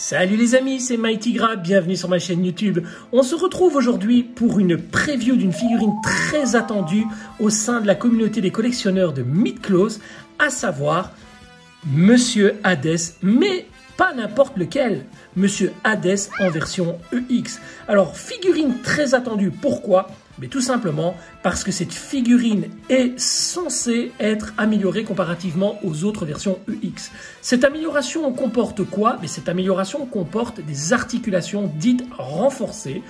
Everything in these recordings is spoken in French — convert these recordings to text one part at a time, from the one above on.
Salut les amis, c'est Mighty Grab, bienvenue sur ma chaîne YouTube. On se retrouve aujourd'hui pour une preview d'une figurine très attendue au sein de la communauté des collectionneurs de Mythclose, à savoir Monsieur Hadès, mais pas n'importe lequel, Monsieur Hadès en version EX. Alors, figurine très attendue, pourquoi ? Mais tout simplement parce que cette figurine est censée être améliorée comparativement aux autres versions EX. Cette amélioration comporte quoi? Mais cette amélioration comporte des articulations dites renforcées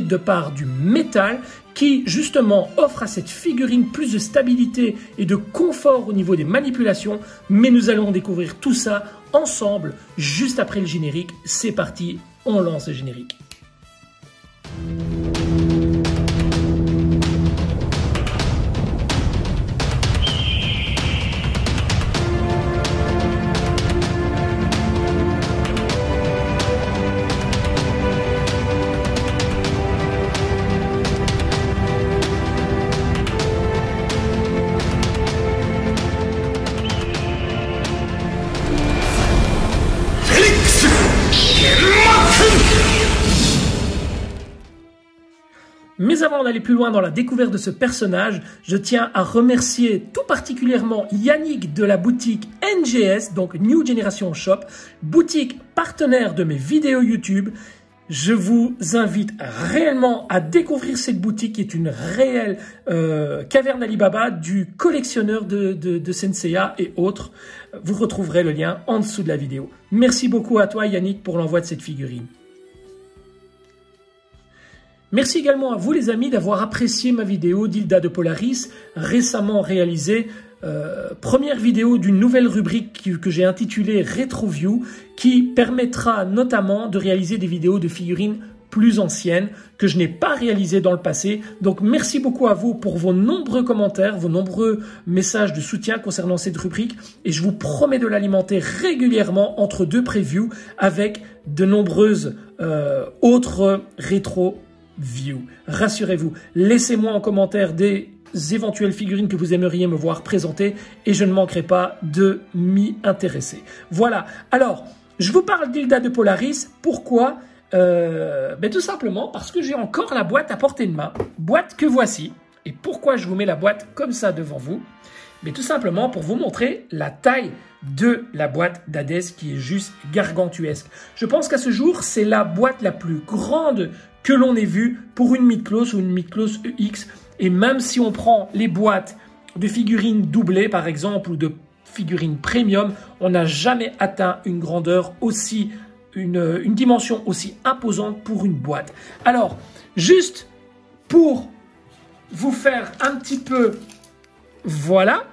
de par du métal qui justement offre à cette figurine plus de stabilité et de confort au niveau des manipulations. Mais nous allons découvrir tout ça ensemble juste après le générique. C'est parti, on lance le générique. Mais avant d'aller plus loin dans la découverte de ce personnage, je tiens à remercier tout particulièrement Yannick de la boutique NGS, donc New Generation Shop, boutique partenaire de mes vidéos YouTube. Je vous invite réellement à découvrir cette boutique qui est une réelle caverne Alibaba du collectionneur de Senseiya et autres. Vous retrouverez le lien en dessous de la vidéo. Merci beaucoup à toi Yannick pour l'envoi de cette figurine. Merci également à vous les amis d'avoir apprécié ma vidéo d'Hilda de Polaris, récemment réalisée. Première vidéo d'une nouvelle rubrique que j'ai intitulée Retroview, qui permettra notamment de réaliser des vidéos de figurines plus anciennes que je n'ai pas réalisées dans le passé. Donc merci beaucoup à vous pour vos nombreux commentaires, vos nombreux messages de soutien concernant cette rubrique. Et je vous promets de l'alimenter régulièrement entre deux previews avec de nombreuses autres rétro view. Rassurez-vous, laissez-moi en commentaire des éventuelles figurines que vous aimeriez me voir présenter et je ne manquerai pas de m'y intéresser. Voilà, alors, je vous parle d'Hilda de Polaris. Pourquoi ? Tout simplement parce que j'ai encore la boîte à portée de main, boîte que voici. Et pourquoi je vous mets la boîte comme ça devant vous ? Mais tout simplement pour vous montrer la taille de la boîte d'Hadès qui est juste gargantuesque. Je pense qu'à ce jour, c'est la boîte la plus grande que l'on ait vue pour une Mythclose ou une Mythclose EX. Et même si on prend les boîtes de figurines doublées par exemple ou de figurines premium, on n'a jamais atteint une grandeur aussi, une dimension aussi imposante pour une boîte. Alors, juste pour vous faire un petit peu, voilà,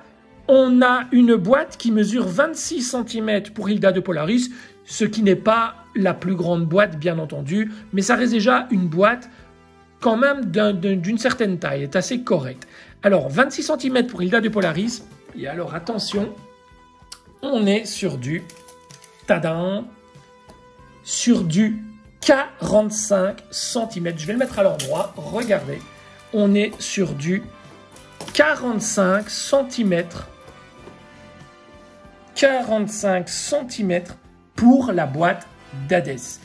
on a une boîte qui mesure 26 cm pour Hilda de Polaris, ce qui n'est pas la plus grande boîte, bien entendu, mais ça reste déjà une boîte quand même d'une certaine taille, est assez correcte. Alors, 26 cm pour Hilda de Polaris, et alors attention, on est sur du, tadam, sur du 45 cm. Je vais le mettre à l'endroit, regardez, on est sur du 45 cm. 45 cm pour la boîte d'Hadès.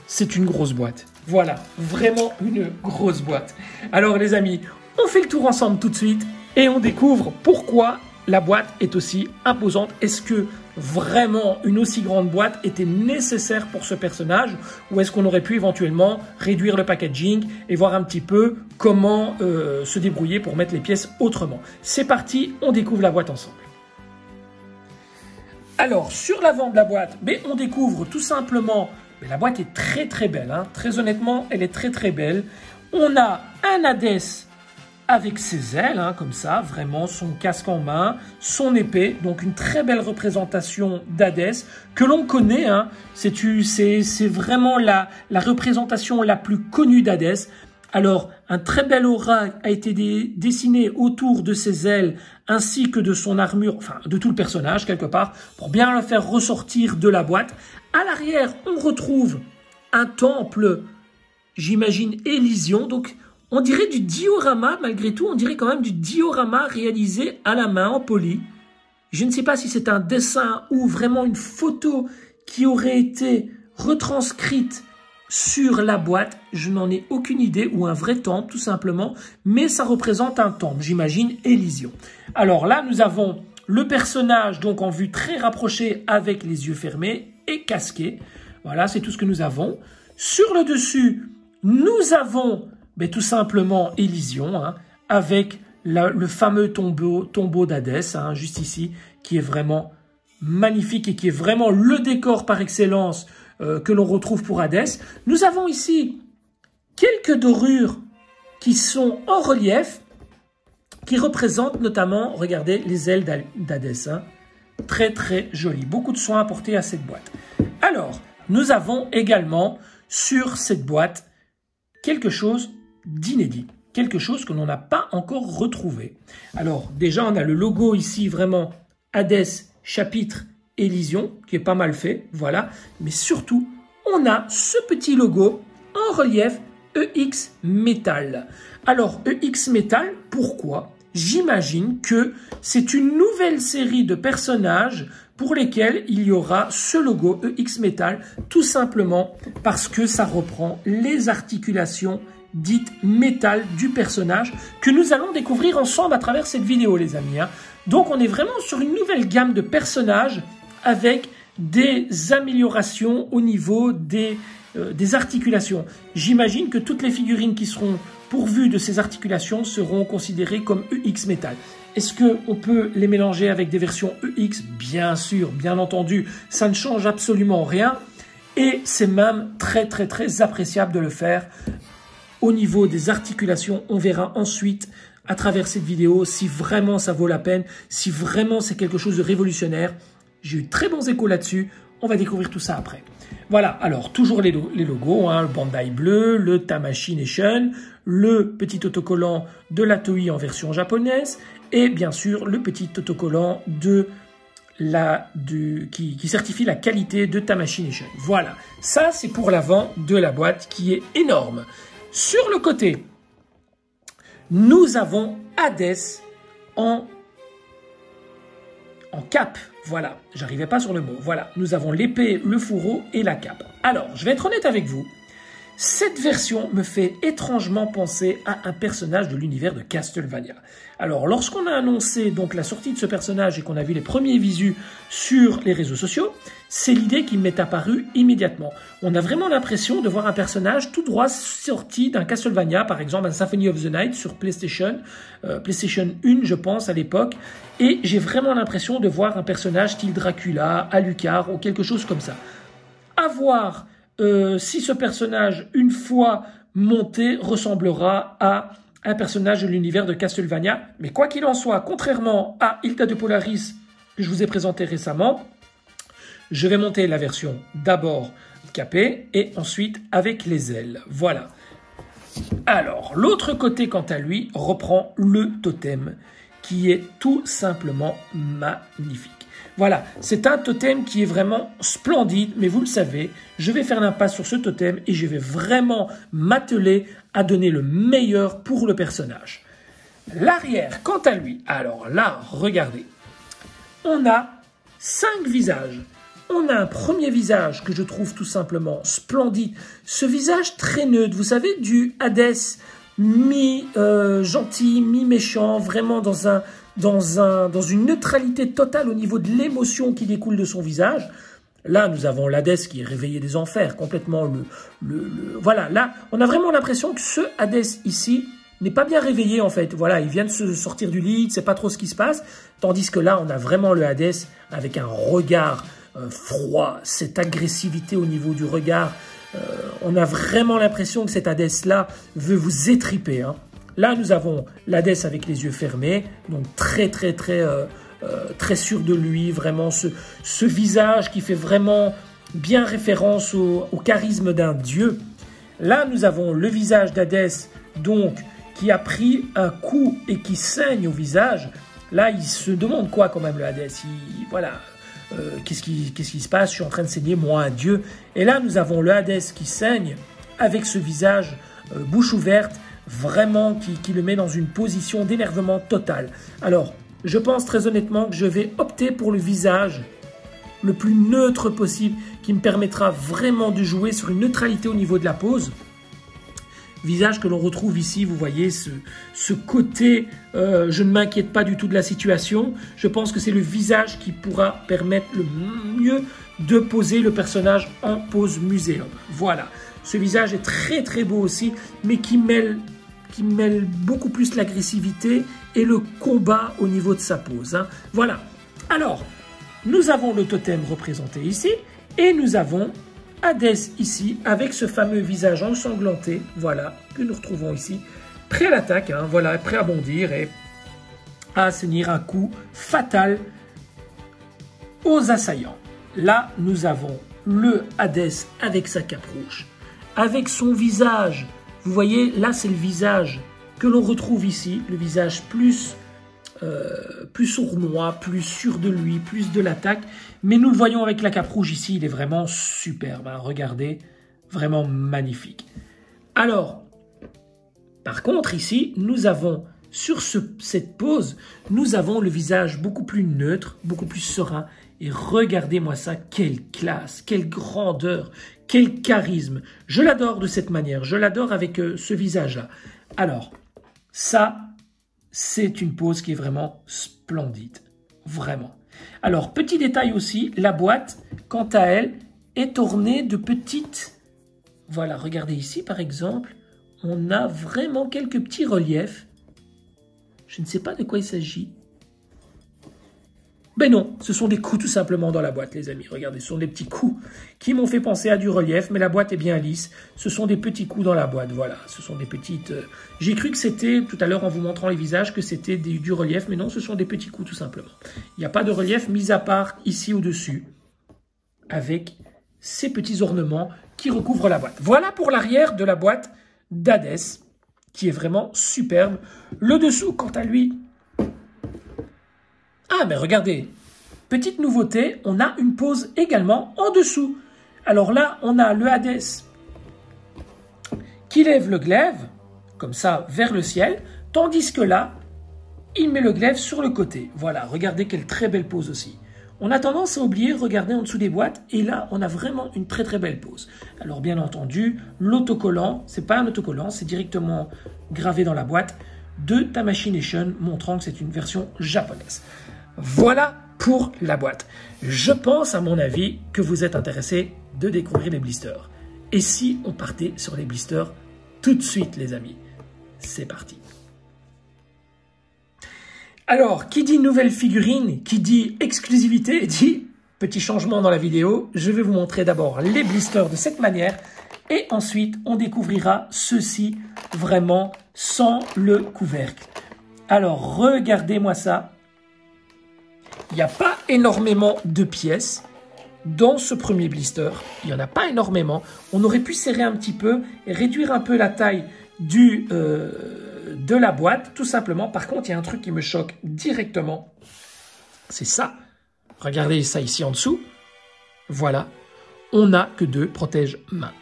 C'est une grosse boîte. Voilà, vraiment une grosse boîte. Alors les amis, on fait le tour ensemble tout de suite et on découvre pourquoi la boîte est aussi imposante. Est-ce que vraiment une aussi grande boîte était nécessaire pour ce personnage ou est-ce qu'on aurait pu éventuellement réduire le packaging et voir un petit peu comment se débrouiller pour mettre les pièces autrement. C'est parti, on découvre la boîte ensemble. Alors, sur l'avant de la boîte, on découvre tout simplement, la boîte est très belle, hein. Très honnêtement, elle est très belle. On a un Hadès avec ses ailes, hein, comme ça, vraiment son casque en main, son épée, donc une très belle représentation d'Hadès que l'on connaît, hein. C'est vraiment la représentation la plus connue d'Hadès. Alors, un très bel aura a été dessiné autour de ses ailes ainsi que de son armure, enfin de tout le personnage quelque part, pour bien le faire ressortir de la boîte. À l'arrière, on retrouve un temple, j'imagine, Élysion. Donc, on dirait du diorama, malgré tout, on dirait quand même du diorama réalisé à la main, en poly. Je ne sais pas si c'est un dessin ou vraiment une photo qui aurait été retranscrite sur la boîte, je n'en ai aucune idée, ou un vrai temple tout simplement, mais ça représente un temple, j'imagine, Élysion. Alors là, nous avons le personnage donc en vue très rapprochée avec les yeux fermés et casqué. Voilà, c'est tout ce que nous avons. Sur le dessus, nous avons tout simplement Élysion, hein, avec le fameux tombeau d'Hadès, hein, juste ici, qui est vraiment magnifique et qui est vraiment le décor par excellence que l'on retrouve pour Hadès. Nous avons ici quelques dorures qui sont en relief, qui représentent notamment, regardez, les ailes d'Hadès. Hein. Très très joli, beaucoup de soins apportés à cette boîte. Alors, nous avons également sur cette boîte quelque chose d'inédit, quelque chose que l'on n'a pas encore retrouvé. Alors, déjà, on a le logo ici, vraiment, Hadès, chapitre Élysion, qui est pas mal fait, voilà. Mais surtout, on a ce petit logo en relief EX Metal. Alors, EX Metal, pourquoi? J'imagine que c'est une nouvelle série de personnages pour lesquels il y aura ce logo EX Metal, tout simplement parce que ça reprend les articulations dites métal du personnage que nous allons découvrir ensemble à travers cette vidéo, les amis. Hein. Donc, on est vraiment sur une nouvelle gamme de personnages avec des améliorations au niveau des articulations. J'imagine que toutes les figurines qui seront pourvues de ces articulations seront considérées comme EX Metal. Est-ce qu'on peut les mélanger avec des versions EX? Bien sûr, bien entendu, ça ne change absolument rien. Et c'est même très très très appréciable de le faire. Au niveau des articulations, on verra ensuite à travers cette vidéo si vraiment ça vaut la peine, si vraiment c'est quelque chose de révolutionnaire. J'ai eu très bons échos là-dessus. On va découvrir tout ça après. Voilà, alors toujours les logos, hein, le Bandai bleu, le Tamashii Nation, le petit autocollant de la Toei en version japonaise et bien sûr le petit autocollant qui certifie la qualité de Tamashii Nation. Voilà, ça c'est pour l'avant de la boîte qui est énorme. Sur le côté, nous avons Hadès en cape. Voilà, j'arrivais pas sur le mot. Voilà, nous avons l'épée, le fourreau et la cape. Alors, je vais être honnête avec vous. Cette version me fait étrangement penser à un personnage de l'univers de Castlevania. Alors, lorsqu'on a annoncé donc la sortie de ce personnage et qu'on a vu les premiers visus sur les réseaux sociaux, c'est l'idée qui m'est apparue immédiatement. On a vraiment l'impression de voir un personnage tout droit sorti d'un Castlevania, par exemple un Symphony of the Night sur PlayStation 1, je pense, à l'époque. Et j'ai vraiment l'impression de voir un personnage style Dracula, Alucard ou quelque chose comme ça. À voir si ce personnage, une fois monté, ressemblera à un personnage de l'univers de Castlevania. Mais quoi qu'il en soit, contrairement à Hilda de Polaris que je vous ai présenté récemment, je vais monter la version d'abord capée et ensuite avec les ailes. Voilà. Alors, l'autre côté, quant à lui, reprend le totem qui est tout simplement magnifique. Voilà, c'est un totem qui est vraiment splendide, mais vous le savez, je vais faire l'impasse sur ce totem et je vais vraiment m'atteler à donner le meilleur pour le personnage. L'arrière, quant à lui, alors là, regardez, on a 5 visages. On a un premier visage que je trouve tout simplement splendide. Ce visage très neutre, vous savez, du Hadès mi-gentil, mi-méchant, vraiment dans une neutralité totale au niveau de l'émotion qui découle de son visage. Là, nous avons l'Hadès qui est réveillé des enfers, complètement voilà, là, on a vraiment l'impression que ce Hadès ici n'est pas bien réveillé en fait. Voilà, il vient de se sortir du lit, il ne sait pas trop ce qui se passe. Tandis que là, on a vraiment le Hadès avec un regard froid, cette agressivité au niveau du regard. On a vraiment l'impression que cet Hadès-là veut vous étriper. Hein. Là, nous avons l'Hadès avec les yeux fermés, donc très sûr de lui, vraiment ce visage qui fait vraiment bien référence au charisme d'un dieu. Là, nous avons le visage d'Hadès, donc, qui a pris un coup et qui saigne au visage. Là, il se demande quoi quand même, le Hadès. Voilà, qu'est-ce qui se passe? Je suis en train de saigner, moi, un dieu. Et là, nous avons le Hadès qui saigne avec ce visage bouche ouverte, vraiment qui le met dans une position d'énervement total. Alors, je pense très honnêtement que je vais opter pour le visage le plus neutre possible, qui me permettra vraiment de jouer sur une neutralité au niveau de la pose. Visage que l'on retrouve ici, vous voyez, ce côté je ne m'inquiète pas du tout de la situation. Je pense que c'est le visage qui pourra permettre le mieux de poser le personnage en pose muséum. Voilà, ce visage est très très beau aussi, mais qui mêle beaucoup plus l'agressivité et le combat au niveau de sa pose, hein. Voilà, alors, nous avons le totem représenté ici, et nous avons Hadès ici, avec ce fameux visage ensanglanté, voilà, que nous retrouvons ici, prêt à l'attaque, hein, voilà, prêt à bondir et à asséner un coup fatal aux assaillants. Là, nous avons le Hadès avec sa cape rouge, avec son visage, vous voyez, là c'est le visage que l'on retrouve ici, le visage plus sournois, plus sûr de lui, plus de l'attaque. Mais nous le voyons avec la cape rouge ici, il est vraiment superbe, hein. Regardez, vraiment magnifique. Alors, par contre ici, nous avons, sur cette pose, nous avons le visage beaucoup plus neutre, beaucoup plus serein. Et regardez-moi ça, quelle classe, quelle grandeur, quel charisme. Je l'adore de cette manière, je l'adore avec ce visage-là. Alors, ça, c'est une pose qui est vraiment splendide, vraiment. Alors, petit détail aussi, la boîte, quant à elle, est ornée de petites... Voilà, regardez ici, par exemple, on a vraiment quelques petits reliefs. Je ne sais pas de quoi il s'agit. Ben non, ce sont des coups tout simplement dans la boîte, les amis. Regardez, ce sont des petits coups qui m'ont fait penser à du relief, mais la boîte est bien lisse. Ce sont des petits coups dans la boîte, voilà. Ce sont des petites... J'ai cru que c'était, tout à l'heure en vous montrant les visages, que c'était du relief, mais non, ce sont des petits coups tout simplement. Il n'y a pas de relief, mis à part ici au-dessus, avec ces petits ornements qui recouvrent la boîte. Voilà pour l'arrière de la boîte d'Hadès, qui est vraiment superbe. Le dessous, quant à lui... Ah, mais regardez, petite nouveauté, on a une pose également en dessous. Alors là, on a le Hadès qui lève le glaive, comme ça, vers le ciel, tandis que là, il met le glaive sur le côté. Voilà, regardez quelle très belle pose aussi. On a tendance à oublier, regardez en dessous des boîtes, et là, on a vraiment une très très belle pose. Alors bien entendu, l'autocollant, c'est pas un autocollant, c'est directement gravé dans la boîte de Tamashination, montrant que c'est une version japonaise. Voilà pour la boîte. Je pense, à mon avis, que vous êtes intéressés de découvrir les blisters. Et si on partait sur les blisters tout de suite, les amis? C'est parti. Alors, qui dit nouvelle figurine, qui dit exclusivité, dit petit changement dans la vidéo. Je vais vous montrer d'abord les blisters de cette manière. Et ensuite, on découvrira ceci vraiment sans le couvercle. Alors, regardez-moi ça. Il n'y a pas énormément de pièces dans ce premier blister. Il n'y en a pas énormément. On aurait pu serrer un petit peu et réduire un peu la taille de la boîte, tout simplement. Par contre, il y a un truc qui me choque directement. C'est ça. Regardez ça ici en dessous. Voilà. On n'a que 2 protège-mains.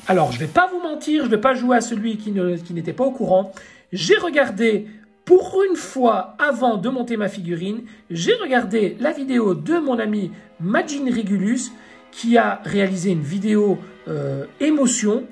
Alors, je ne vais pas vous mentir, je ne vais pas jouer à celui qui n'était pas au courant. J'ai regardé... Pour une fois, avant de monter ma figurine, j'ai regardé la vidéo de mon ami Majin Regulus qui a réalisé une vidéo émotion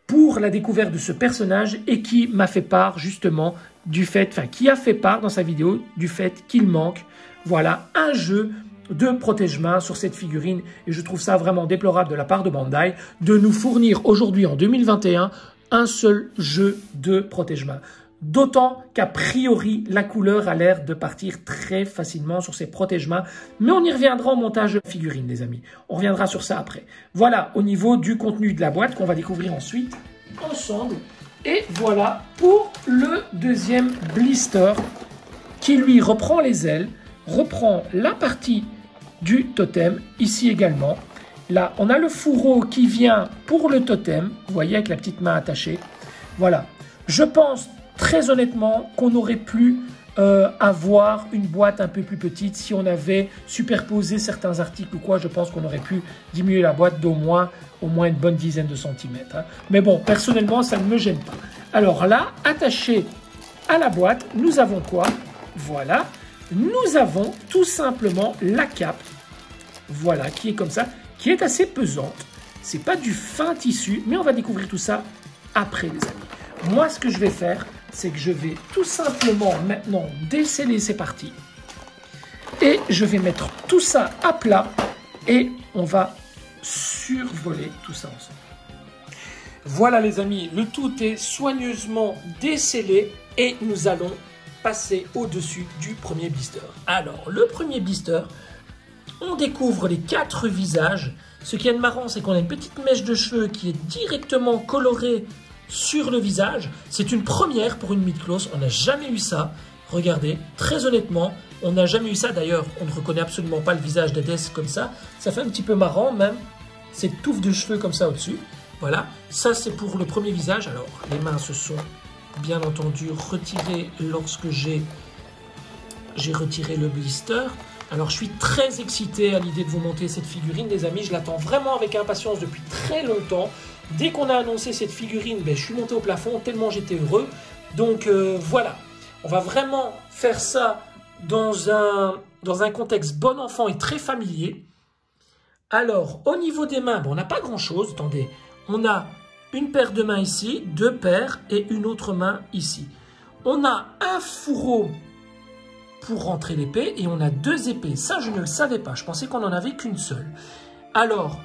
pour la découverte de ce personnage et qui m'a fait part justement du fait, enfin qui a fait part dans sa vidéo du fait qu'il manque, voilà, un jeu de protège-main sur cette figurine et je trouve ça vraiment déplorable de la part de Bandai de nous fournir aujourd'hui en 2021 un seul jeu de protège-main. D'autant qu'a priori, la couleur a l'air de partir très facilement sur ces protège-mains. Mais on y reviendra en montage de figurines, les amis. On reviendra sur ça après. Voilà, au niveau du contenu de la boîte qu'on va découvrir ensuite ensemble. Et voilà pour le deuxième blister qui, lui, reprend les ailes, reprend la partie du totem, ici également. Là, on a le fourreau qui vient pour le totem, vous voyez, avec la petite main attachée. Voilà, je pense... Très honnêtement, qu'on aurait pu avoir une boîte un peu plus petite si on avait superposé certains articles ou quoi. Je pense qu'on aurait pu diminuer la boîte d'au moins une bonne dizaine de centimètres. Hein. Mais bon, personnellement, ça ne me gêne pas. Alors là, attaché à la boîte, nous avons quoi? Voilà, nous avons tout simplement la cape, voilà, qui est comme ça, qui est assez pesante. C'est pas du fin tissu, mais on va découvrir tout ça après, les amis. Moi, ce que je vais faire, c'est que je vais tout simplement maintenant déceler ces parties. Et je vais mettre tout ça à plat et on va survoler tout ça ensemble. Voilà les amis, le tout est soigneusement décellé et nous allons passer au-dessus du premier blister. Alors, le premier blister, on découvre les 4 visages. Ce qui est marrant, c'est qu'on a une petite mèche de cheveux qui est directement colorée sur le visage. C'est une première pour une Mythclos, on n'a jamais eu ça. Regardez, très honnêtement, on n'a jamais eu ça. D'ailleurs, on ne reconnaît absolument pas le visage d'Hadès comme ça. Ça fait un petit peu marrant même, cette touffe de cheveux comme ça au-dessus. Voilà, ça c'est pour le premier visage. Alors, les mains se sont bien entendu retirées lorsque j'ai retiré le blister. Alors, je suis très excité à l'idée de vous montrer cette figurine, les amis. Je l'attends vraiment avec impatience depuis très longtemps. Dès qu'on a annoncé cette figurine, je suis monté au plafond tellement j'étais heureux. Donc, voilà. On va vraiment faire ça dans un contexte bon enfant et très familier. Alors, au niveau des mains, on n'a pas grand-chose. Attendez, on a une paire de mains ici, 2 paires et une autre main ici. On a un fourreau pour rentrer l'épée et on a 2 épées. Ça, je ne le savais pas. Je pensais qu'on n'en avait qu'une seule. Alors,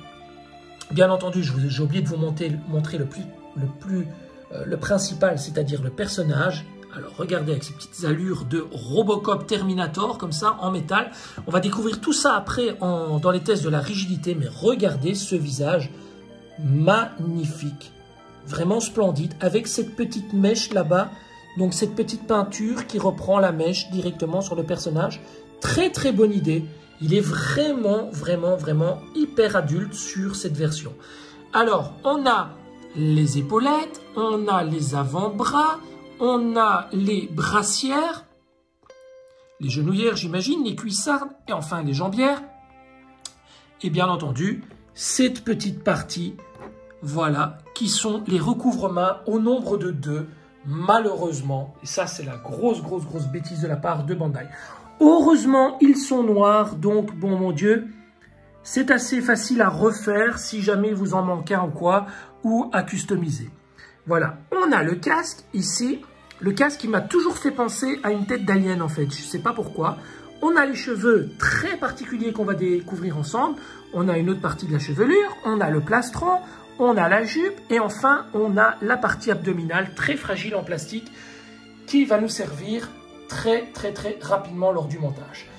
bien entendu, j'ai oublié de vous montrer le principal, c'est-à-dire le personnage. Alors, regardez avec ces petites allures de Robocop Terminator, comme ça, en métal. On va découvrir tout ça après dans les tests de la rigidité, mais regardez ce visage magnifique. Vraiment splendide, avec cette petite mèche là-bas. Donc, cette petite peinture qui reprend la mèche directement sur le personnage. Très, très bonne idée. Il est vraiment, vraiment, vraiment hyper adulte sur cette version. Alors, on a les épaulettes, on a les avant-bras, on a les brassières, les genouillères, j'imagine, les cuissardes et enfin les jambières. Et bien entendu, cette petite partie, voilà, qui sont les recouvre-mains au nombre de 2, malheureusement. Et ça, c'est la grosse bêtise de la part de Bandai. Heureusement, ils sont noirs, donc, bon mon Dieu, c'est assez facile à refaire si jamais vous en manquez un ou quoi, ou à customiser. Voilà, on a le casque ici. Le casque qui m'a toujours fait penser à une tête d'alien en fait, je ne sais pas pourquoi. On a les cheveux très particuliers qu'on va découvrir ensemble. On a une autre partie de la chevelure, on a le plastron, on a la jupe et enfin on a la partie abdominale très fragile en plastique qui va nous servir très rapidement lors du montage.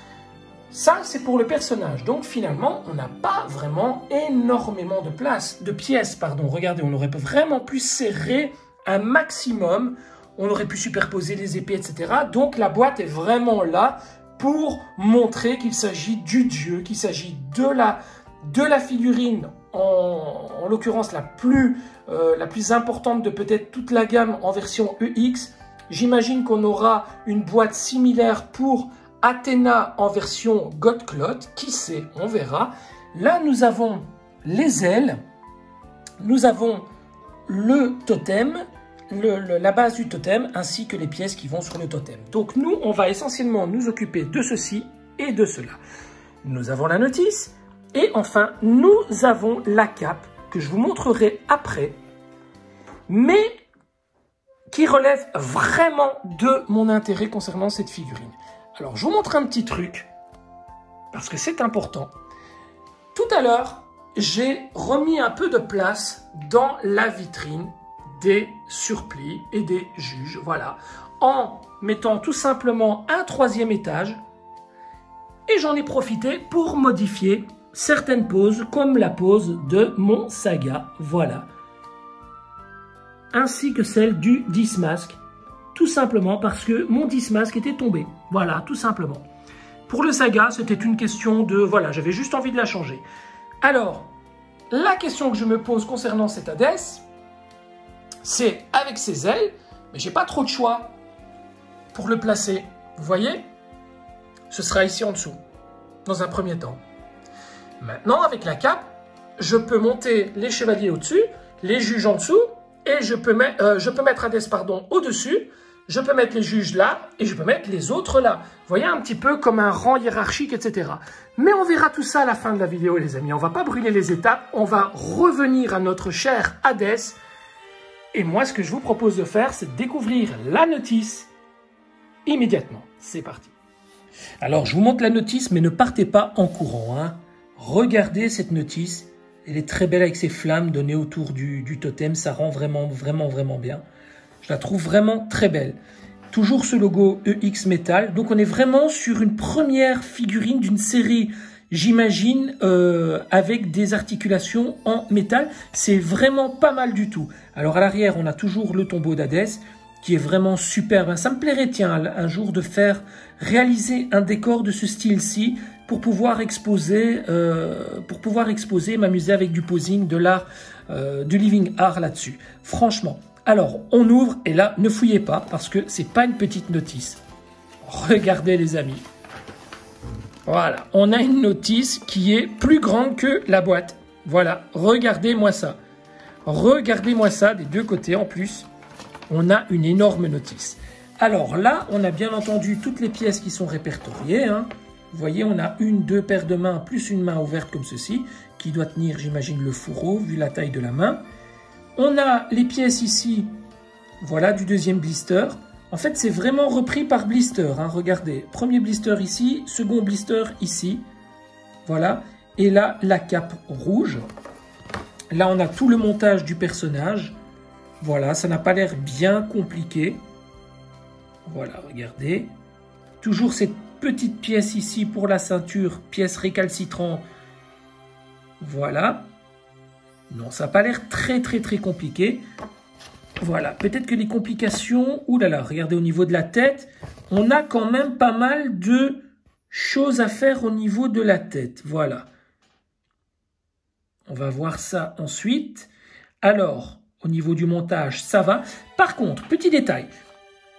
Ça, c'est pour le personnage. Donc, finalement, on n'a pas vraiment énormément de pièces. Regardez, on aurait vraiment pu serrer un maximum. On aurait pu superposer les épées, etc. Donc, la boîte est vraiment là pour montrer qu'il s'agit du dieu, qu'il s'agit de la figurine, en l'occurrence la plus importante de peut-être toute la gamme en version EX. J'imagine qu'on aura une boîte similaire pour Athéna en version Godclot, qui sait, on verra. Là, nous avons les ailes, nous avons le totem, la base du totem, ainsi que les pièces qui vont sur le totem. Donc nous, on va essentiellement nous occuper de ceci et de cela. Nous avons la notice, et enfin, nous avons la cape, que je vous montrerai après, mais qui relève vraiment de mon intérêt concernant cette figurine. Alors, je vous montre un petit truc, parce que c'est important. Tout à l'heure, j'ai remis un peu de place dans la vitrine des surplis et des juges, voilà, en mettant tout simplement un 3e étage. Et j'en ai profité pour modifier certaines poses, comme la pose de mon Saga, voilà. Ainsi que celle du Dismasque. Tout simplement parce que mon Dismasque était tombé. Voilà, tout simplement. Pour le Saga, c'était une question de... Voilà, j'avais juste envie de la changer. Alors, la question que je me pose concernant cet Hadès, c'est avec ses ailes, mais j'ai pas trop de choix pour le placer. Vous voyez? Ce sera ici en dessous, dans un premier temps. Maintenant, avec la cape, je peux monter les chevaliers au-dessus, les juges en dessous, et je peux mettre Hadès, au-dessus. je peux mettre les juges là et je peux mettre les autres là. Vous voyez, un petit peu comme un rang hiérarchique, etc. Mais on verra tout ça à la fin de la vidéo, les amis. On va pas brûler les étapes, on va revenir à notre cher Hades. Et moi, ce que je vous propose de faire, c'est de découvrir la notice immédiatement. C'est parti. Alors, je vous montre la notice, mais ne partez pas en courant, hein. Regardez cette notice. Elle est très belle avec ses flammes données autour du totem. Ça rend vraiment, vraiment, vraiment bien. Je la trouve vraiment très belle. Toujours ce logo EX Metal. Donc, on est vraiment sur une première figurine d'une série, j'imagine, avec des articulations en métal. C'est vraiment pas mal du tout. Alors, à l'arrière, on a toujours le tombeau d'Hadès, qui est vraiment superbe. Ça me plairait, tiens, un jour de réaliser un décor de ce style-ci pour pouvoir exposer, m'amuser avec du posing, de l'art, du living art là-dessus. Franchement. Alors, on ouvre et là, ne fouillez pas parce que c'est pas une petite notice. Regardez les amis. Voilà, on a une notice qui est plus grande que la boîte. Voilà, regardez-moi ça. Regardez-moi ça des deux côtés en plus. On a une énorme notice. Alors là, on a bien entendu toutes les pièces qui sont répertoriées, hein. Vous voyez, on a deux paires de mains plus une main ouverte comme ceci, qui doit tenir, j'imagine, le fourreau, vu la taille de la main. On a les pièces ici, voilà, du deuxième blister. En fait, c'est vraiment repris par blister, hein. Regardez, premier blister ici, second blister ici. Voilà, et là, la cape rouge. Là, on a tout le montage du personnage. Voilà, ça n'a pas l'air bien compliqué. Voilà, regardez. Toujours cette petite pièce ici pour la ceinture, pièce récalcitrante. Voilà. Non, ça n'a pas l'air très compliqué. Voilà, peut-être que les complications... Ouh là là, regardez au niveau de la tête. On a quand même pas mal de choses à faire au niveau de la tête. Voilà. On va voir ça ensuite. Alors, au niveau du montage, ça va. Par contre, petit détail.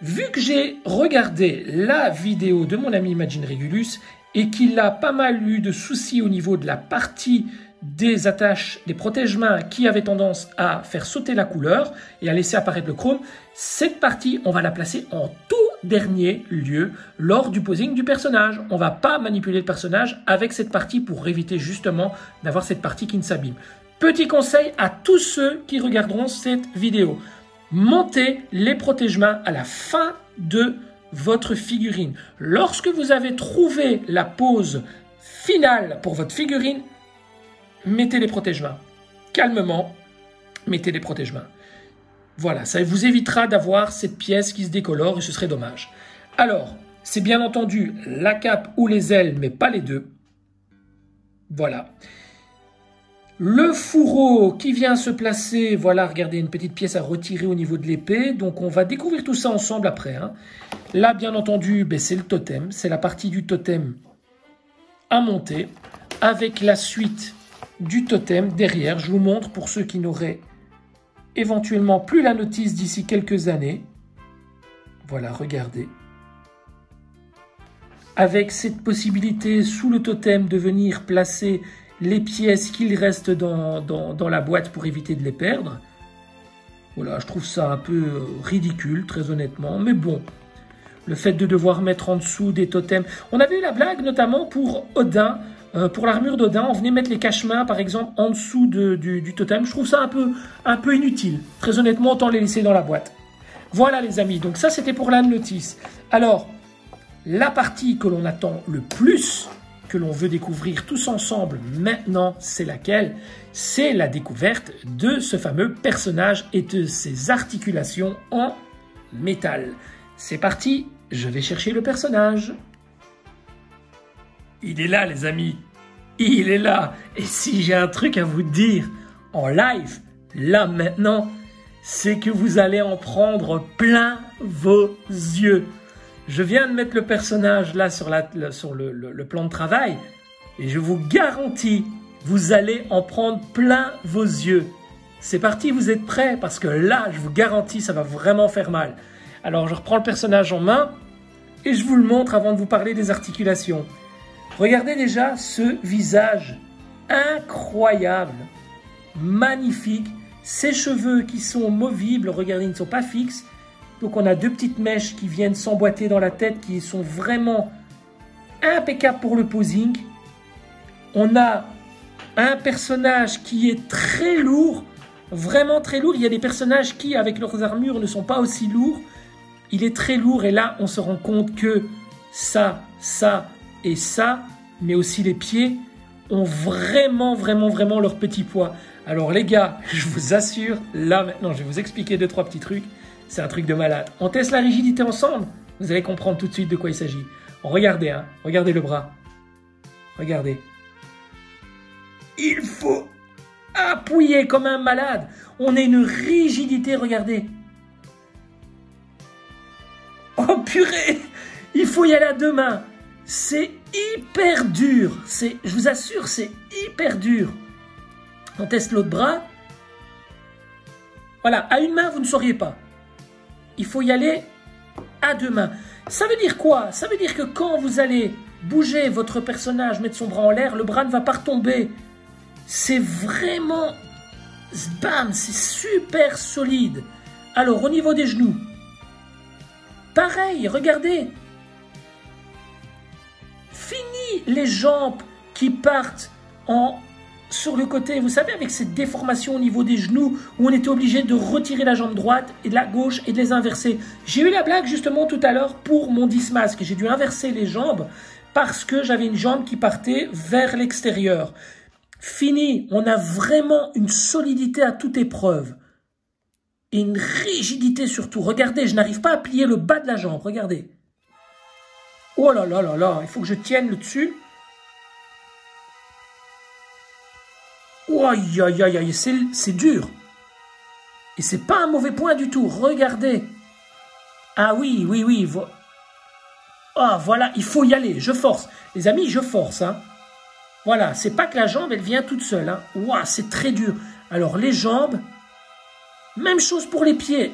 Vu que j'ai regardé la vidéo de mon ami Imagine Regulus et qu'il a pas mal eu de soucis au niveau de la partie des attaches, des protège-mains qui avaient tendance à faire sauter la couleur et à laisser apparaître le chrome, cette partie, on va la placer en tout dernier lieu lors du posing du personnage. On ne va pas manipuler le personnage avec cette partie pour éviter justement d'avoir cette partie qui ne s'abîme. Petit conseil à tous ceux qui regarderont cette vidéo. Montez les protège-mains à la fin de votre figurine. Lorsque vous avez trouvé la pose finale pour votre figurine, mettez les protège-mains. Calmement, mettez les protège-mains. Voilà, ça vous évitera d'avoir cette pièce qui se décolore et ce serait dommage. Alors, c'est bien entendu la cape ou les ailes, mais pas les deux. Voilà. Le fourreau qui vient se placer, voilà, regardez, une petite pièce à retirer au niveau de l'épée. Donc, on va découvrir tout ça ensemble après, hein. Là, bien entendu, ben, c'est le totem. C'est la partie du totem à monter avec la suite du totem derrière. Je vous montre pour ceux qui n'auraient éventuellement plus la notice d'ici quelques années. Voilà, regardez. Avec cette possibilité sous le totem de venir placer les pièces qu'il reste dans la boîte pour éviter de les perdre. Voilà, je trouve ça un peu ridicule, très honnêtement. Mais bon, le fait de devoir mettre en dessous des totems... On avait eu la blague notamment pour Odin, pour l'armure d'Odin, on venait mettre les cache-mains, par exemple, en dessous du totem. Je trouve ça un peu inutile. Très honnêtement, autant les laisser dans la boîte. Voilà les amis, donc ça c'était pour la notice. Alors, la partie que l'on attend le plus, que l'on veut découvrir tous ensemble maintenant, c'est laquelle? C'est la découverte de ce fameux personnage et de ses articulations en métal. C'est parti, je vais chercher le personnage. Il est là les amis, il est là. Et si j'ai un truc à vous dire en live, là maintenant, c'est que vous allez en prendre plein vos yeux. Je viens de mettre le personnage là sur le plan de travail et je vous garantis, vous allez en prendre plein vos yeux. C'est parti, vous êtes prêts? Parce que là, je vous garantis, ça va vraiment faire mal. Alors, je reprends le personnage en main et je vous le montre avant de vous parler des articulations. Regardez déjà ce visage incroyable, magnifique. Ces cheveux qui sont movibles, regardez, ils ne sont pas fixes. Donc on a deux petites mèches qui viennent s'emboîter dans la tête, qui sont vraiment impeccables pour le posing. On a un personnage qui est très lourd, vraiment très lourd. Il y a des personnages qui, avec leurs armures, ne sont pas aussi lourds. Il est très lourd et là, on se rend compte que ça et ça, mais aussi les pieds, ont vraiment leur petit poids. Alors les gars, je vous assure, là maintenant, je vais vous expliquer 2-3 petits trucs. C'est un truc de malade. On teste la rigidité ensemble. Vous allez comprendre tout de suite de quoi il s'agit. Regardez, hein. Regardez le bras. Regardez. Il faut appuyer comme un malade. On a une rigidité, regardez. Oh purée! Il faut y aller à deux mains. C'est hyper dur. Je vous assure, c'est hyper dur. On teste l'autre bras. Voilà, à une main, vous ne sauriez pas. Il faut y aller à deux mains. Ça veut dire quoi? Ça veut dire que quand vous allez bouger votre personnage, mettre son bras en l'air, le bras ne va pas retomber. C'est vraiment... Bam, c'est super solide. Alors, au niveau des genoux, pareil, regardez. Fini les jambes qui partent sur le côté. Vous savez, avec cette déformation au niveau des genoux, où on était obligé de retirer la jambe droite et de la gauche et de les inverser. J'ai eu la blague justement tout à l'heure pour mon Dismasque. J'ai dû inverser les jambes parce que j'avais une jambe qui partait vers l'extérieur. Fini, on a vraiment une solidité à toute épreuve. Et une rigidité surtout. Regardez, je n'arrive pas à plier le bas de la jambe. Regardez. Oh là là là là, il faut que je tienne le dessus. Oh, aïe aïe aïe aïe, c'est dur. Et c'est pas un mauvais point du tout. Regardez. Ah oui, oui, oui. Ah voilà, il faut y aller. Je force. Les amis, je force. Hein. Voilà, c'est pas que la jambe, elle vient toute seule. Hein. Ouah, c'est très dur. Alors, les jambes, même chose pour les pieds.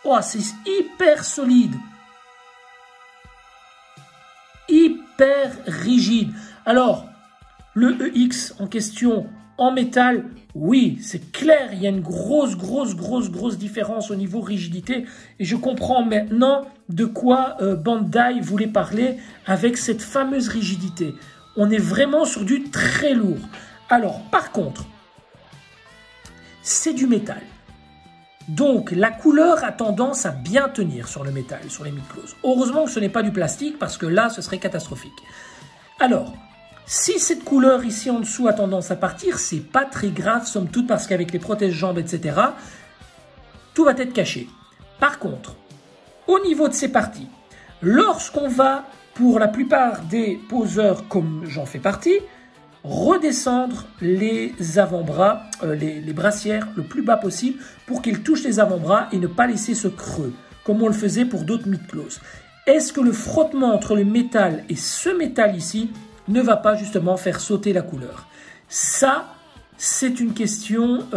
Oh, c'est hyper solide. Hyper rigide. Alors, le EX en question, en métal, oui, c'est clair, il y a une grosse différence au niveau rigidité. Et je comprends maintenant de quoi Bandai voulait parler avec cette fameuse rigidité. On est vraiment sur du très lourd. Alors, par contre, c'est du métal. Donc, la couleur a tendance à bien tenir sur le métal, sur les mid-close. Heureusement que ce n'est pas du plastique, parce que là, ce serait catastrophique. Alors, si cette couleur ici en dessous a tendance à partir, c'est pas très grave, somme toute, parce qu'avec les protège-jambes, etc., tout va être caché. Par contre, au niveau de ces parties, lorsqu'on va, pour la plupart des poseurs, comme j'en fais partie, redescendre les avant-bras, les brassières le plus bas possible pour qu'ils touchent les avant-bras et ne pas laisser ce creux, comme on le faisait pour d'autres mid-close. Est-ce que le frottement entre le métal et ce métal ici ne va pas justement faire sauter la couleur? Ça, c'est une question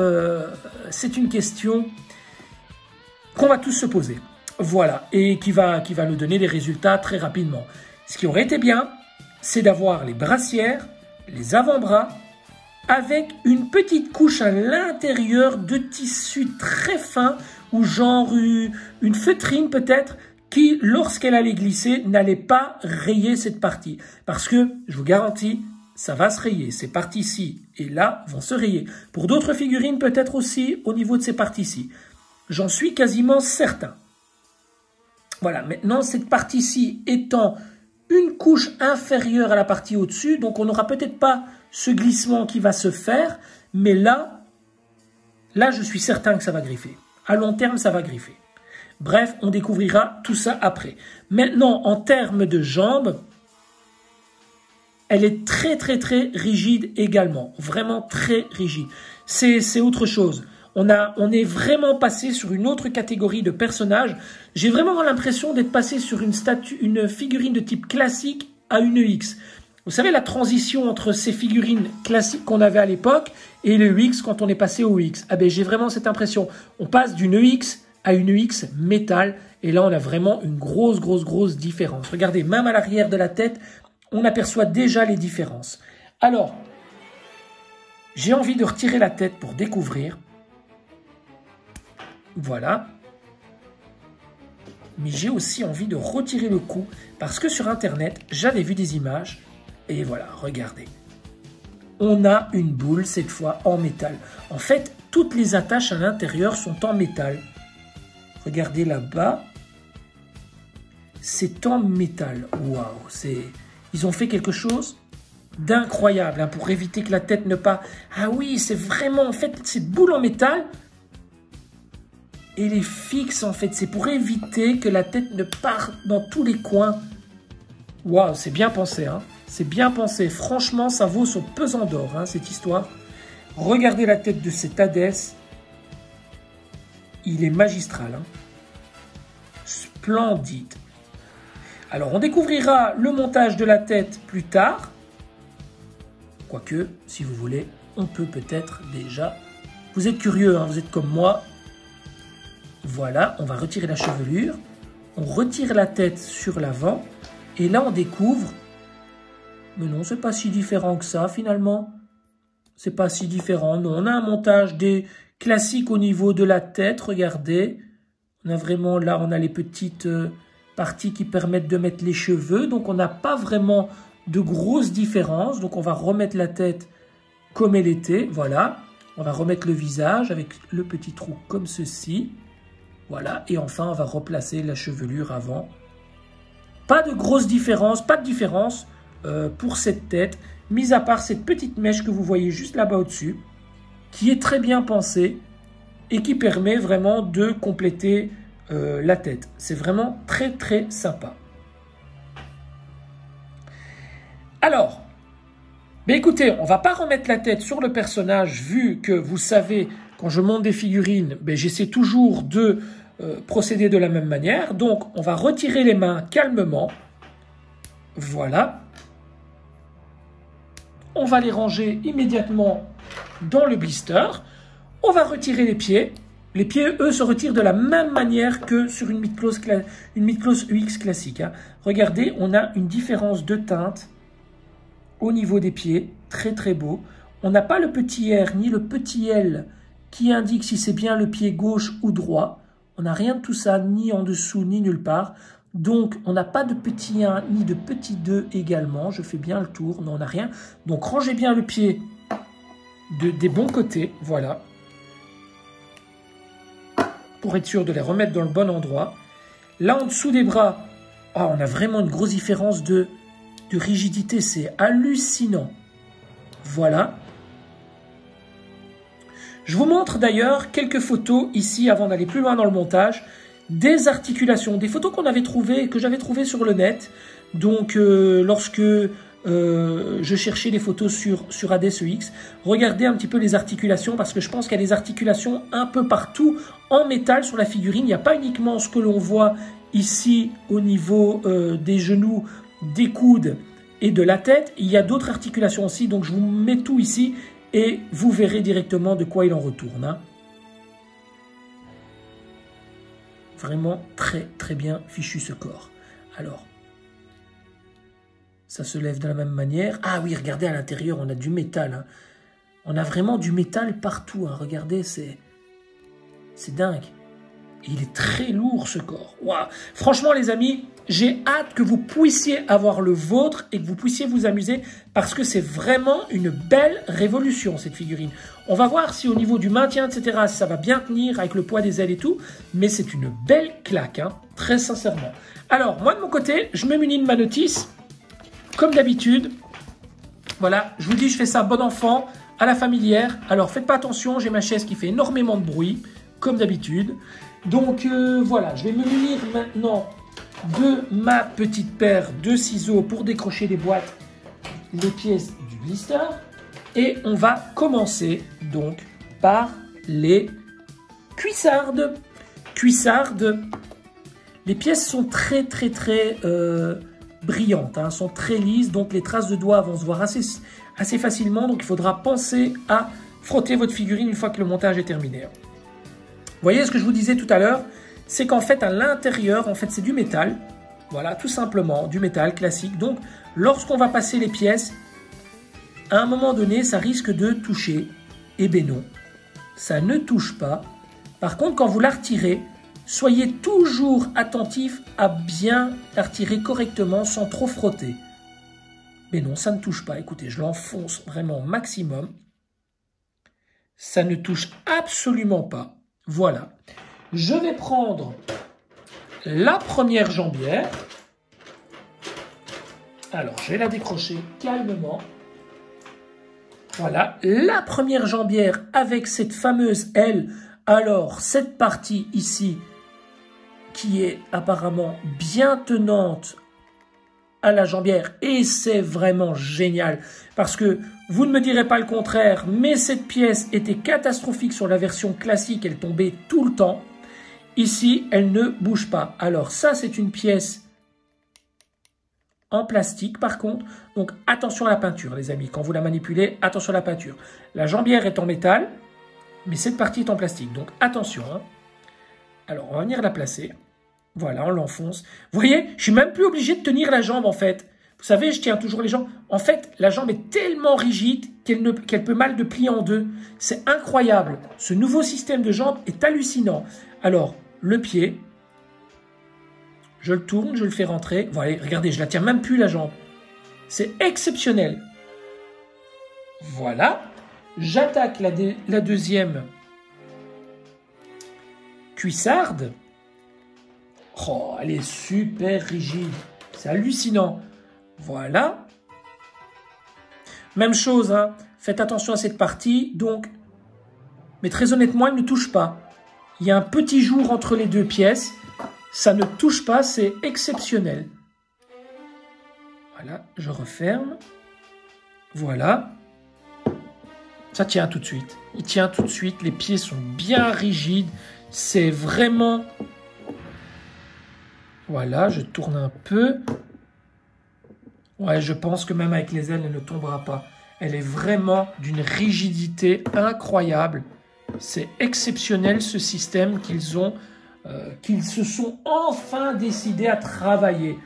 qu'on va tous se poser. Voilà, et qui va nous donner des résultats très rapidement. Ce qui aurait été bien, c'est d'avoir les brassières, les avant-bras, avec une petite couche à l'intérieur de tissu très fin, ou genre une feutrine peut-être, qui, lorsqu'elle allait glisser, n'allait pas rayer cette partie. Parce que, je vous garantis, ça va se rayer. Ces parties-ci et là vont se rayer. Pour d'autres figurines, peut-être aussi au niveau de ces parties-ci. J'en suis quasiment certain. Voilà, maintenant, cette partie-ci étant une couche inférieure à la partie au-dessus, donc on n'aura peut-être pas ce glissement qui va se faire, mais là, je suis certain que ça va griffer. À long terme, ça va griffer. Bref, on découvrira tout ça après. Maintenant, en termes de jambes, elle est très rigide également. Vraiment très rigide. C'est autre chose. On est vraiment passé sur une autre catégorie de personnages. J'ai vraiment l'impression d'être passé sur une figurine de type classique à une EX. Vous savez, la transition entre ces figurines classiques qu'on avait à l'époque et le EX quand on est passé au EX. Ah ben, j'ai vraiment cette impression. On passe d'une EX à une EX métal. Et là, on a vraiment une grosse différence. Regardez, même à l'arrière de la tête, on aperçoit déjà les différences. Alors, j'ai envie de retirer la tête pour découvrir. Voilà. mais j'ai aussi envie de retirer le cou parce que sur internet, j'avais vu des images et voilà, regardez. On a une boule cette fois en métal. En fait, toutes les attaches à l'intérieur sont en métal. Regardez là-bas. C'est en métal. Waouh, ils ont fait quelque chose d'incroyable hein, pour éviter que la tête ne parte. Ah oui, c'est vraiment en fait cette boule en métal. Et les fixe en fait, c'est pour éviter que la tête ne parte dans tous les coins. Waouh, c'est bien pensé hein. C'est bien pensé. Franchement, ça vaut son pesant d'or hein, cette histoire. Regardez la tête de cet Hadès. Il est magistral. Hein. Splendide. Alors, on découvrira le montage de la tête plus tard. Quoique, si vous voulez, on peut peut-être déjà... Vous êtes curieux, hein, vous êtes comme moi. Voilà, on va retirer la chevelure. On retire la tête sur l'avant. Et là, on découvre... Mais non, c'est pas si différent que ça, finalement. C'est pas si différent. Non, on a un montage des classiques au niveau de la tête. Regardez. On a vraiment, là, on a les petites parties qui permettent de mettre les cheveux. Donc, on n'a pas vraiment de grosses différences. Donc, on va remettre la tête comme elle était. Voilà. On va remettre le visage avec le petit trou comme ceci. Voilà. Et enfin, on va replacer la chevelure avant. Pas de grosses différences. Pas de différence. Pour cette tête, mis à part cette petite mèche que vous voyez juste là-bas au-dessus, qui est très bien pensée et qui permet vraiment de compléter la tête. C'est vraiment très très sympa. Alors, mais écoutez, on va pas remettre la tête sur le personnage vu que vous savez, quand je monte des figurines, j'essaie toujours de procéder de la même manière. Donc, on va retirer les mains calmement. Voilà. On va les ranger immédiatement dans le blister. On va retirer les pieds. Les pieds, eux, se retirent de la même manière que sur une Mythclose UX classique. Hein. Regardez, on a une différence de teinte au niveau des pieds. Très, très beau. On n'a pas le petit R ni le petit L qui indique si c'est bien le pied gauche ou droit. On n'a rien de tout ça, ni en dessous, ni nulle part. Donc, on n'a pas de petit 1 ni de petit 2 également. Je fais bien le tour. Non, on n'a rien. Donc, rangez bien le pied des bons côtés. Voilà. Pour être sûr de les remettre dans le bon endroit. Là, en dessous des bras, on a vraiment une grosse différence de rigidité. C'est hallucinant. Voilà. Je vous montre d'ailleurs quelques photos ici avant d'aller plus loin dans le montage. Des articulations, des photos qu'on avait trouvées, que j'avais trouvées sur le net. Donc, lorsque je cherchais des photos sur Hadès EX, regardez un petit peu les articulations parce que je pense qu'il y a des articulations un peu partout en métal sur la figurine. Il n'y a pas uniquement ce que l'on voit ici au niveau des genoux, des coudes et de la tête. Il y a d'autres articulations aussi. Donc, je vous mets tout ici et vous verrez directement de quoi il en retourne. Hein. Vraiment très très bien fichu ce corps. Alors, ça se lève de la même manière. Ah oui, regardez à l'intérieur, on a du métal. Hein. On a vraiment du métal partout. Hein. Regardez, c'est dingue. Et il est très lourd ce corps. Wow. Franchement les amis, j'ai hâte que vous puissiez avoir le vôtre et que vous puissiez vous amuser parce que c'est vraiment une belle révolution cette figurine. On va voir si au niveau du maintien, etc., ça va bien tenir avec le poids des ailes et tout, mais c'est une belle claque, hein, très sincèrement. Alors, moi de mon côté, je me munis de ma notice, comme d'habitude. Voilà, je vous dis, je fais ça bon enfant, à la familière. Alors, faites pas attention, j'ai ma chaise qui fait énormément de bruit, comme d'habitude. Donc, voilà, je vais me munir maintenant de ma petite paire de ciseaux pour décrocher des boîtes, les pièces du blister. Et on va commencer donc par les cuissardes. Cuissardes, les pièces sont très brillantes, hein, sont très lisses, donc les traces de doigts vont se voir assez facilement. Donc il faudra penser à frotter votre figurine une fois que le montage est terminé. Vous voyez ce que je vous disais tout à l'heure, c'est qu'en fait à l'intérieur, en fait c'est du métal. Voilà, tout simplement, du métal classique. Donc lorsqu'on va passer les pièces, à un moment donné, ça risque de toucher. Eh bien non, ça ne touche pas. Par contre, quand vous la retirez, Soyez toujours attentif à bien la retirer correctement sans trop frotter. Mais non, ça ne touche pas. Écoutez, je l'enfonce vraiment au maximum. Ça ne touche absolument pas. Voilà. Je vais prendre la première jambière. Alors, je vais la décrocher calmement. Voilà, la première jambière avec cette fameuse aile. Alors, cette partie ici, qui est apparemment bien tenante à la jambière, et c'est vraiment génial, parce que vous ne me direz pas le contraire, mais cette pièce était catastrophique sur la version classique, elle tombait tout le temps. Ici, elle ne bouge pas. Alors ça, c'est une pièce en plastique par contre, donc attention à la peinture les amis, quand vous la manipulez, attention à la peinture. La jambière est en métal, mais cette partie est en plastique, donc attention. Hein. Alors on va venir la placer, voilà, on l'enfonce. Vous voyez, je suis même plus obligé de tenir la jambe en fait. Vous savez, je tiens toujours les jambes. En fait, la jambe est tellement rigide qu'elle peut mal de plier en deux. C'est incroyable, ce nouveau système de jambe est hallucinant. Alors, le pied... Je le tourne, je le fais rentrer. Voilà, regardez, je la tiens même plus la jambe. C'est exceptionnel. Voilà. J'attaque la deuxième cuissarde. Oh, elle est super rigide. C'est hallucinant. Voilà. Même chose, hein. Faites attention à cette partie. Donc, mais très honnêtement, elle ne touche pas. Il y a un petit jour entre les deux pièces. Ça ne touche pas, c'est exceptionnel. Voilà, je referme. Voilà. Ça tient tout de suite. Il tient tout de suite. Les pieds sont bien rigides. C'est vraiment... Voilà, je tourne un peu. Ouais, je pense que même avec les ailes, elle ne tombera pas. Elle est vraiment d'une rigidité incroyable. C'est exceptionnel ce système qu'ils se sont enfin décidés à travailler.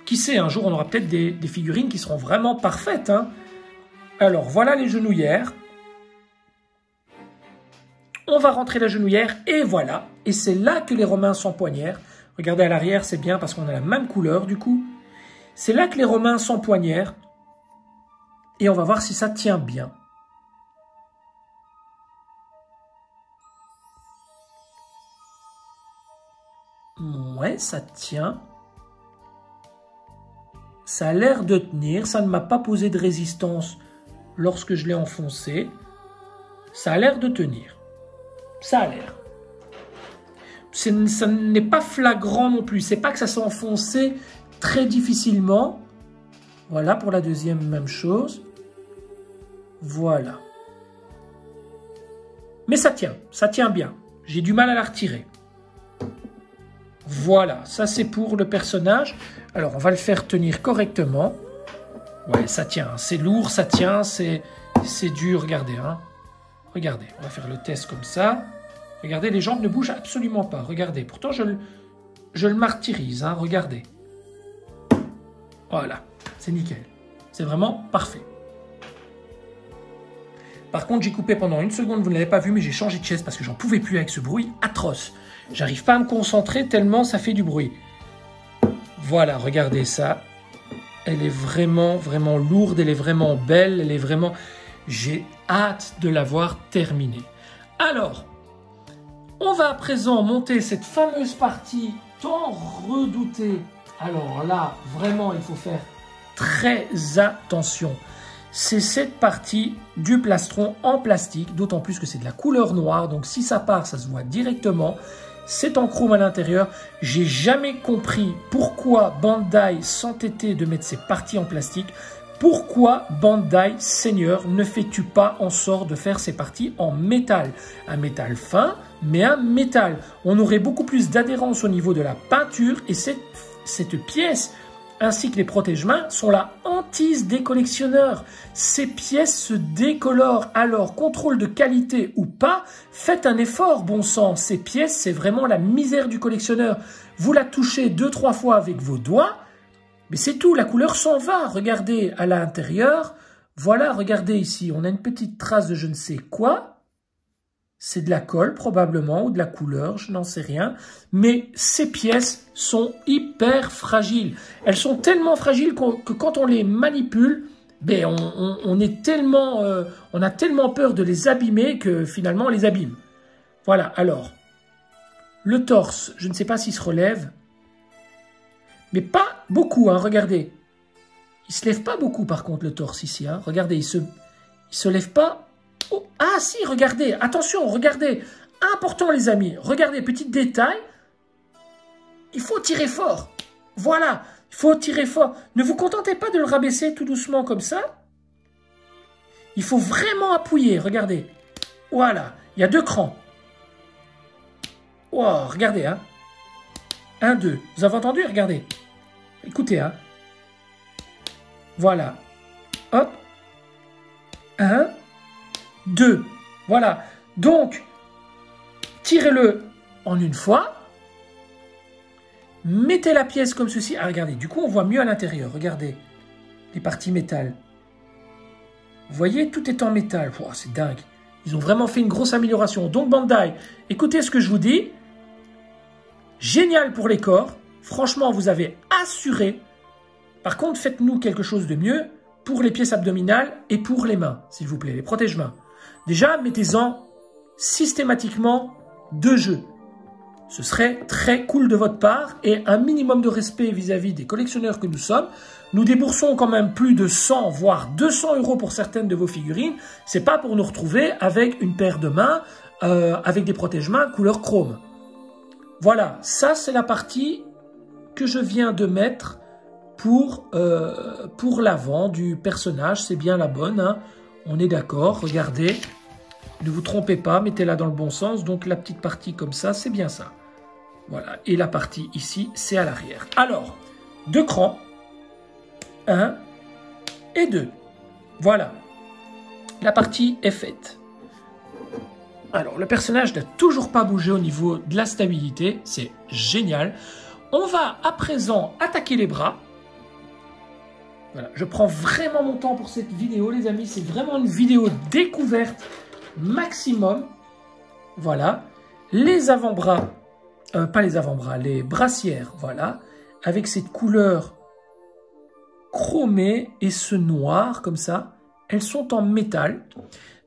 Qui sait, un jour on aura peut-être des figurines qui seront vraiment parfaites. Hein. Alors voilà les genouillères. On va rentrer la genouillère et voilà. Et c'est là que les Romains s'empoignèrent. Regardez à l'arrière, c'est bien parce qu'on a la même couleur du coup. C'est là que les Romains s'empoignèrent. Et on va voir si ça tient bien. Ouais, ça tient. Ça a l'air de tenir. Ça ne m'a pas posé de résistance lorsque je l'ai enfoncé. Ça a l'air de tenir. Ça a l'air. Ça n'est pas flagrant non plus. C'est pas que ça s'est enfoncé très difficilement. Voilà, pour la deuxième, même chose. Voilà. Mais ça tient bien. J'ai du mal à la retirer. Voilà, ça c'est pour le personnage. Alors, on va le faire tenir correctement. Ouais, ça tient, c'est lourd, ça tient, c'est dur, regardez. Hein. Regardez, on va faire le test comme ça. Regardez, les jambes ne bougent absolument pas. Regardez, pourtant je le martyrise, hein, regardez. Voilà, c'est nickel. C'est vraiment parfait. Par contre, j'ai coupé pendant une seconde, vous ne l'avez pas vu, mais j'ai changé de chaise parce que j'en pouvais plus avec ce bruit atroce. J'arrive pas à me concentrer tellement ça fait du bruit. Voilà, regardez ça. Elle est vraiment, vraiment lourde, elle est vraiment belle, elle est vraiment... J'ai hâte de la voir terminée. Alors, on va à présent monter cette fameuse partie tant redoutée. Alors là, vraiment, il faut faire très attention. C'est cette partie du plastron en plastique, d'autant plus que c'est de la couleur noire, donc si ça part, ça se voit directement. C'est en chrome à l'intérieur. J'ai jamais compris pourquoi Bandai s'entêtait de mettre ces parties en plastique. Pourquoi Bandai, Seigneur, ne fais-tu pas en sorte de faire ces parties en métal? Un métal fin, mais un métal. On aurait beaucoup plus d'adhérence au niveau de la peinture et cette pièce, ainsi que les protège-mains, sont la hantise des collectionneurs. Ces pièces se décolorent. Alors, contrôle de qualité ou pas, faites un effort, bon sang. Ces pièces, c'est vraiment la misère du collectionneur. Vous la touchez 2-3 fois avec vos doigts, mais c'est tout, la couleur s'en va. Regardez à l'intérieur. Voilà, regardez ici, on a une petite trace de je ne sais quoi. c'est de la colle probablement ou de la couleur, je n'en sais rien. Mais ces pièces sont hyper fragiles. Elles sont tellement fragiles que quand on les manipule, ben on a tellement peur de les abîmer que finalement on les abîme. Voilà, alors, le torse, je ne sais pas s'il se relève, mais pas beaucoup, hein, regardez. Il se lève pas beaucoup par contre le torse ici, hein. Regardez, il se lève pas. Oh, ah si, regardez, attention, regardez. Important les amis, regardez, petit détail. Il faut tirer fort. Voilà, il faut tirer fort. Ne vous contentez pas de le rabaisser tout doucement comme ça. Il faut vraiment appuyer, regardez. Voilà, il y a 2 crans. Wow, regardez, hein. 1, 2. Vous avez entendu? Regardez. Écoutez, hein. Voilà. Hop. 1, 2. Voilà. Donc, tirez-le en une fois. Mettez la pièce comme ceci. Ah, regardez. Du coup, on voit mieux à l'intérieur. Regardez. Les parties métal. Vous voyez, tout est en métal. Wow, c'est dingue. Ils ont vraiment fait une grosse amélioration. Donc, Bandai, écoutez ce que je vous dis. Génial pour les corps. Franchement, vous avez assuré. Par contre, faites-nous quelque chose de mieux pour les pièces abdominales et pour les mains, s'il vous plaît, les protège-mains. Déjà, mettez-en systématiquement 2 jeux. Ce serait très cool de votre part et un minimum de respect vis-à-vis des collectionneurs que nous sommes. Nous déboursons quand même plus de 100, voire 200 € pour certaines de vos figurines. C'est pas pour nous retrouver avec une paire de mains, avec des protège-mains couleur chrome. Voilà, ça c'est la partie que je viens de mettre pour l'avant du personnage. C'est bien la bonne, hein. On est d'accord, regardez. Ne vous trompez pas, mettez-la dans le bon sens. Donc la petite partie comme ça, c'est bien ça. Voilà, et la partie ici, c'est à l'arrière. Alors, 2 crans. 1 et 2. Voilà, la partie est faite. Alors, le personnage n'a toujours pas bougé au niveau de la stabilité. C'est génial. On va à présent attaquer les bras. Voilà, je prends vraiment mon temps pour cette vidéo, les amis. C'est vraiment une vidéo découverte maximum. Voilà. Les avant-bras, pas les avant-bras, les brassières, voilà. Avec cette couleur chromée et ce noir, comme ça. Elles sont en métal.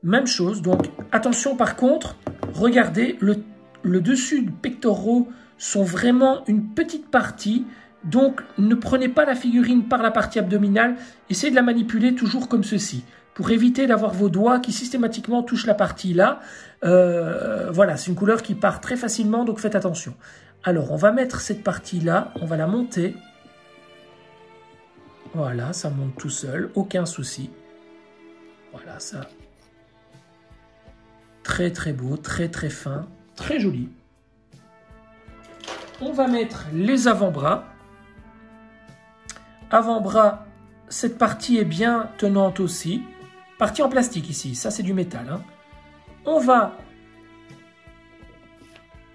Même chose, donc attention par contre, regardez, le dessus du pectoraux sont vraiment une petite partie. Donc, ne prenez pas la figurine par la partie abdominale. Essayez de la manipuler toujours comme ceci. Pour éviter d'avoir vos doigts qui systématiquement touchent la partie là. Voilà, c'est une couleur qui part très facilement, donc faites attention. Alors, on va mettre cette partie là. On va la monter. Voilà, ça monte tout seul. Aucun souci. Voilà, ça. Très très beau, très très fin. Très joli. On va mettre les avant-bras. Avant-bras, cette partie est bien tenante aussi. Partie en plastique ici, ça c'est du métal, hein. On va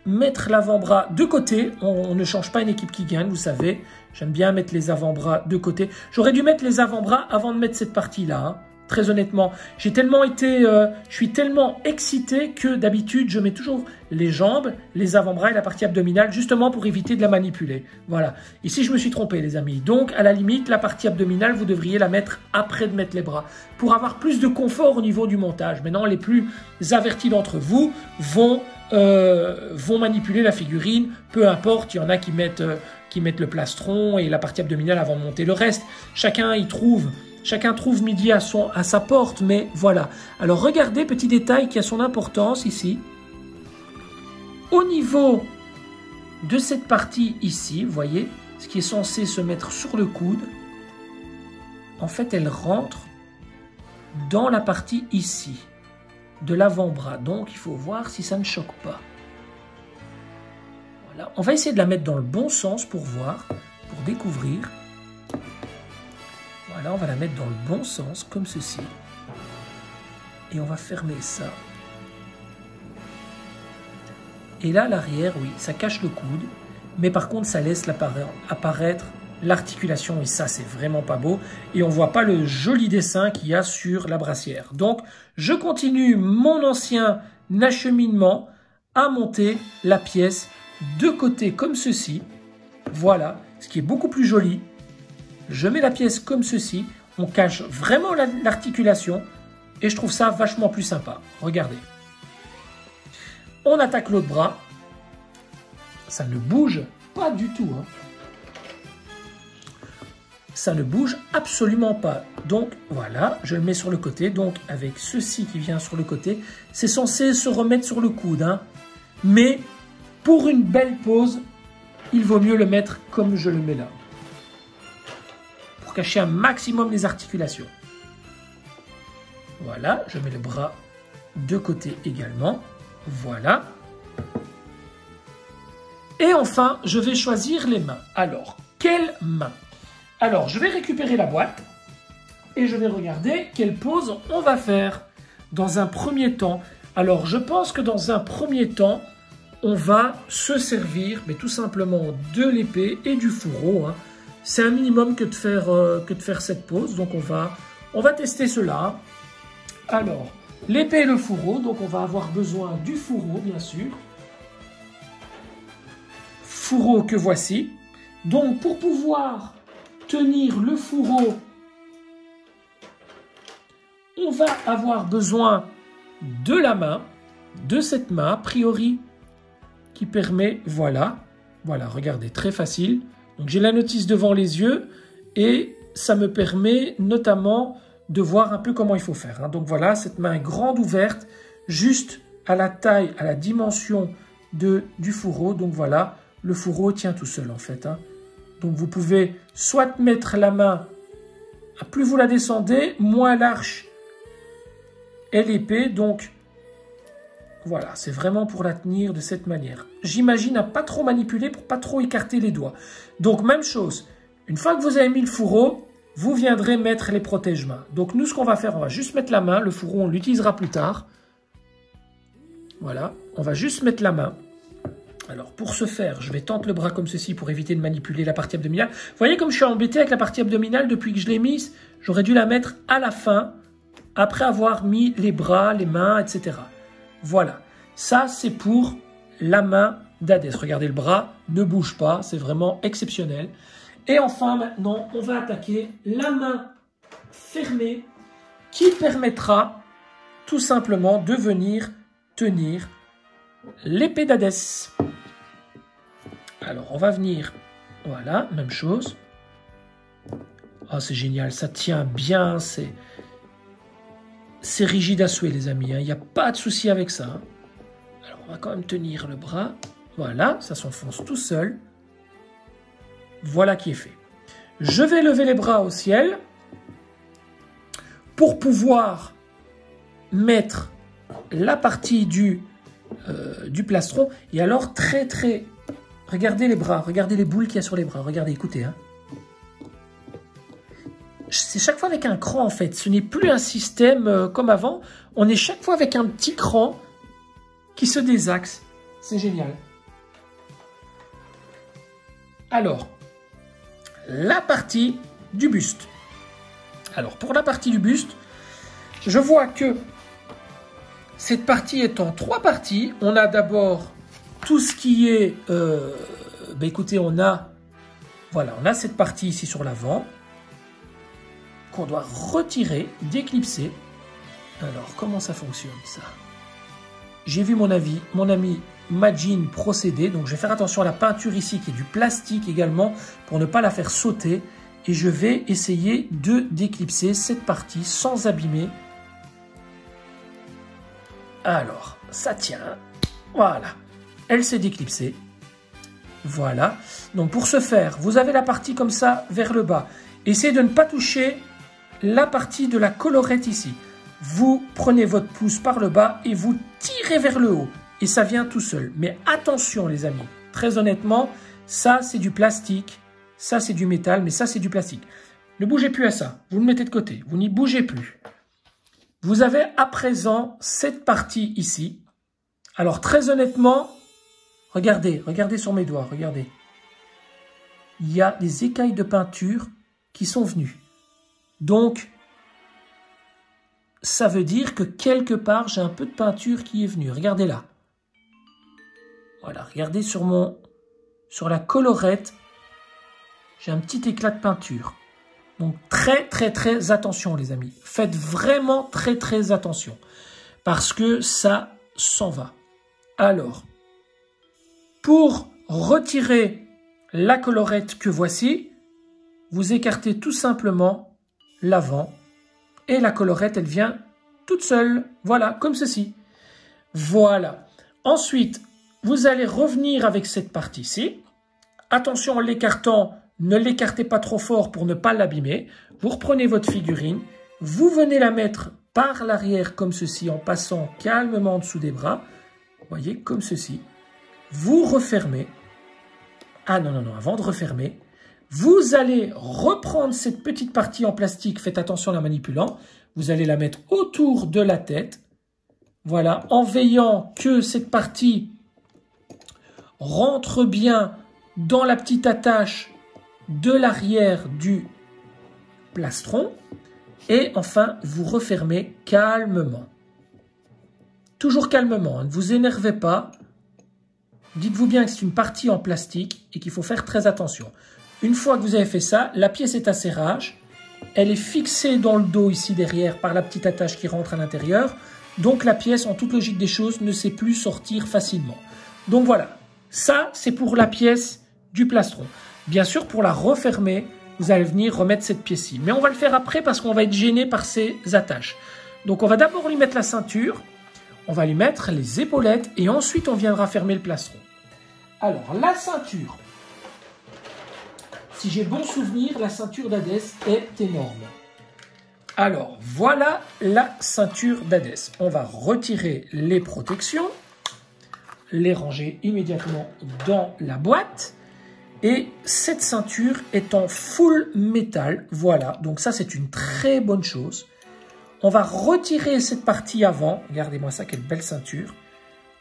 mettre l'avant-bras de côté. On ne change pas une équipe qui gagne, vous savez. J'aime bien mettre les avant-bras de côté. J'aurais dû mettre les avant-bras avant de mettre cette partie-là, hein. Très honnêtement, je suis tellement excité que d'habitude, je mets toujours les jambes, les avant-bras et la partie abdominale, justement pour éviter de la manipuler. Voilà. Ici, je me suis trompé, les amis. Donc, à la limite, la partie abdominale, vous devriez la mettre après de mettre les bras, pour avoir plus de confort au niveau du montage. Maintenant, les plus avertis d'entre vous vont manipuler la figurine, peu importe. Il y en a qui mettent le plastron et la partie abdominale avant de monter le reste. Chacun trouve midi à sa porte, mais voilà. Alors regardez, petit détail qui a son importance ici. Au niveau de cette partie ici, vous voyez, ce qui est censé se mettre sur le coude, en fait, elle rentre dans la partie ici, de l'avant-bras. Donc, il faut voir si ça ne choque pas. Voilà. On va essayer de la mettre dans le bon sens pour voir, pour découvrir. Voilà, on va la mettre dans le bon sens, comme ceci. Et on va fermer ça. Et là, l'arrière, oui, ça cache le coude. Mais par contre, ça laisse apparaître l'articulation. Et ça, c'est vraiment pas beau. Et on voit pas le joli dessin qu'il y a sur la brassière. Donc, je continue mon ancien acheminement à monter la pièce de côté comme ceci. Voilà, ce qui est beaucoup plus joli. Je mets la pièce comme ceci. On cache vraiment l'articulation et je trouve ça vachement plus sympa. Regardez. On attaque l'autre bras. Ça ne bouge pas du tout. Hein. Ça ne bouge absolument pas. Donc voilà, je le mets sur le côté. Donc avec ceci qui vient sur le côté, c'est censé se remettre sur le coude. Hein. Mais pour une belle pose, il vaut mieux le mettre comme je le mets là. Pour cacher un maximum les articulations. Voilà, je mets le bras de côté également. Voilà. Et enfin, je vais choisir les mains. Alors, quelles mains? Alors, je vais récupérer la boîte et je vais regarder quelle pose on va faire dans un premier temps. Alors, je pense que dans un premier temps, on va se servir, mais tout simplement de l'épée et du fourreau. Hein. C'est un minimum que de faire cette pose. Donc, on va tester cela. Alors, l'épée et le fourreau. Donc, on va avoir besoin du fourreau, bien sûr. Fourreau que voici. Donc, pour pouvoir tenir le fourreau, on va avoir besoin de la main, de cette main, a priori, qui permet, voilà, regardez, très facile. Donc, j'ai la notice devant les yeux et ça me permet notamment de voir un peu comment il faut faire. Hein. Donc, voilà, cette main est grande ouverte, juste à la taille, à la dimension du fourreau. Donc, voilà, le fourreau tient tout seul, en fait. Hein. Donc, vous pouvez soit mettre la main, plus vous la descendez, moins large est l'épée. Donc, voilà, c'est vraiment pour la tenir de cette manière. J'imagine à pas trop manipuler pour pas trop écarter les doigts. Donc, même chose. Une fois que vous avez mis le fourreau, vous viendrez mettre les protège-mains. Donc, nous, ce qu'on va faire, on va juste mettre la main. Le fourreau, on l'utilisera plus tard. Voilà, on va juste mettre la main. Alors, pour ce faire, je vais tendre le bras comme ceci pour éviter de manipuler la partie abdominale. Vous voyez comme je suis embêté avec la partie abdominale depuis que je l'ai mise. J'aurais dû la mettre à la fin, après avoir mis les bras, les mains, etc. Voilà, ça c'est pour la main d'Hadès. Regardez, le bras ne bouge pas, c'est vraiment exceptionnel. Et enfin, maintenant, on va attaquer la main fermée qui permettra tout simplement de venir tenir l'épée d'Hadès. Alors, on va venir, voilà, même chose. Oh, c'est génial, ça tient bien, c'est rigide à souhait, les amis. Il n'y a pas de souci avec ça. Hein. Alors, on va quand même tenir le bras. Voilà, ça s'enfonce tout seul. Voilà qui est fait. Je vais lever les bras au ciel pour pouvoir mettre la partie du plastron. Et alors, regardez les bras, regardez les boules qu'il y a sur les bras. Regardez, écoutez. Hein. C'est chaque fois avec un cran en fait, ce n'est plus un système comme avant, on est chaque fois avec un petit cran qui se désaxe, c'est génial. Alors, la partie du buste. Alors pour la partie du buste, je vois que cette partie est en 3 parties. On a d'abord tout ce qui est, écoutez, on a cette partie ici sur l'avant, qu'on doit retirer, déclipser. Alors, comment ça fonctionne, ça? J'ai vu mon ami Majin procéder, donc je vais faire attention à la peinture ici, qui est du plastique également, pour ne pas la faire sauter, et je vais essayer de déclipser cette partie sans abîmer. Alors, ça tient, voilà, elle s'est déclipsée. Voilà, donc pour ce faire, vous avez la partie comme ça vers le bas. Essayez de ne pas toucher la partie de la collerette ici. Vous prenez votre pouce par le bas et vous tirez vers le haut. Et ça vient tout seul. Mais attention les amis, très honnêtement, ça c'est du plastique, ça c'est du métal, mais ça c'est du plastique. Ne bougez plus à ça, vous le mettez de côté, vous n'y bougez plus. Vous avez à présent cette partie ici. Alors très honnêtement, regardez sur mes doigts, regardez. Il y a des écailles de peinture qui sont venues. Donc, ça veut dire que quelque part, j'ai un peu de peinture qui est venue. Regardez là. Voilà, regardez sur la collerette, j'ai un petit éclat de peinture. Donc très attention les amis. Faites vraiment très attention. Parce que ça s'en va. Alors, pour retirer la collerette que voici, vous écartez tout simplement l'avant. Et la collerette, elle vient toute seule. Voilà, comme ceci. Voilà. Ensuite, vous allez revenir avec cette partie-ci. Attention en l'écartant, ne l'écartez pas trop fort pour ne pas l'abîmer. Vous reprenez votre figurine, vous venez la mettre par l'arrière comme ceci en passant calmement en dessous des bras. Vous voyez, comme ceci. Vous refermez. Ah non, avant de refermer, vous allez reprendre cette petite partie en plastique, faites attention en la manipulant, vous allez la mettre autour de la tête, voilà, en veillant que cette partie rentre bien dans la petite attache de l'arrière du plastron, et enfin, vous refermez calmement. Toujours calmement, ne vous énervez pas, dites-vous bien que c'est une partie en plastique et qu'il faut faire très attention. Une fois que vous avez fait ça, la pièce est à serrage. Elle est fixée dans le dos ici derrière par la petite attache qui rentre à l'intérieur. Donc la pièce, en toute logique des choses, ne sait plus sortir facilement. Donc voilà, ça c'est pour la pièce du plastron. Bien sûr, pour la refermer, vous allez venir remettre cette pièce-ci. Mais on va le faire après parce qu'on va être gêné par ces attaches. Donc on va d'abord lui mettre la ceinture, on va lui mettre les épaulettes et ensuite on viendra fermer le plastron. Alors la ceinture. Si j'ai bon souvenir, la ceinture d'Hadès est énorme. Alors, voilà la ceinture d'Hadès. On va retirer les protections, les ranger immédiatement dans la boîte. Et cette ceinture est en full métal. Voilà, donc ça c'est une très bonne chose. On va retirer cette partie avant. Regardez-moi ça, quelle belle ceinture.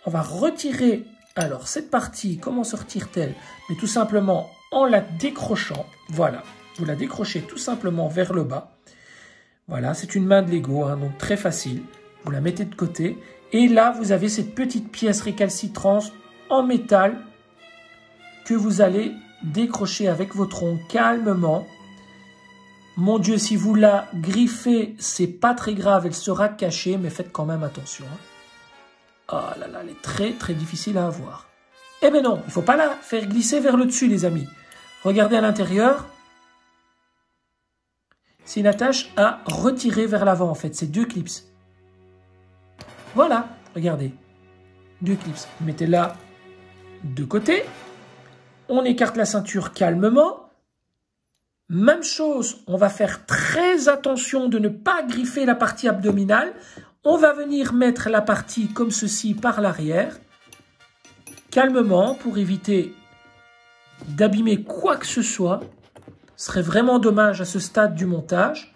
On va retirer, alors cette partie, comment se retire-t-elle? Mais tout simplement en la décrochant, voilà, vous la décrochez tout simplement vers le bas. Voilà, c'est une main de Lego, hein, donc très facile. Vous la mettez de côté. Et là, vous avez cette petite pièce récalcitrante en métal que vous allez décrocher avec votre ongle calmement. Mon Dieu, si vous la griffez, c'est pas très grave, elle sera cachée, mais faites quand même attention. Oh là là, elle est très difficile à avoir. Eh bien non, il ne faut pas la faire glisser vers le dessus, les amis. Regardez à l'intérieur. C'est une attache à retirer vers l'avant, en fait. C'est 2 clips. Voilà, regardez. 2 clips. Mettez-la de côté. On écarte la ceinture calmement. Même chose, on va faire très attention de ne pas griffer la partie abdominale. On va venir mettre la partie comme ceci par l'arrière. Calmement, pour éviter d'abîmer quoi que ce soit. Ce serait vraiment dommage à ce stade du montage.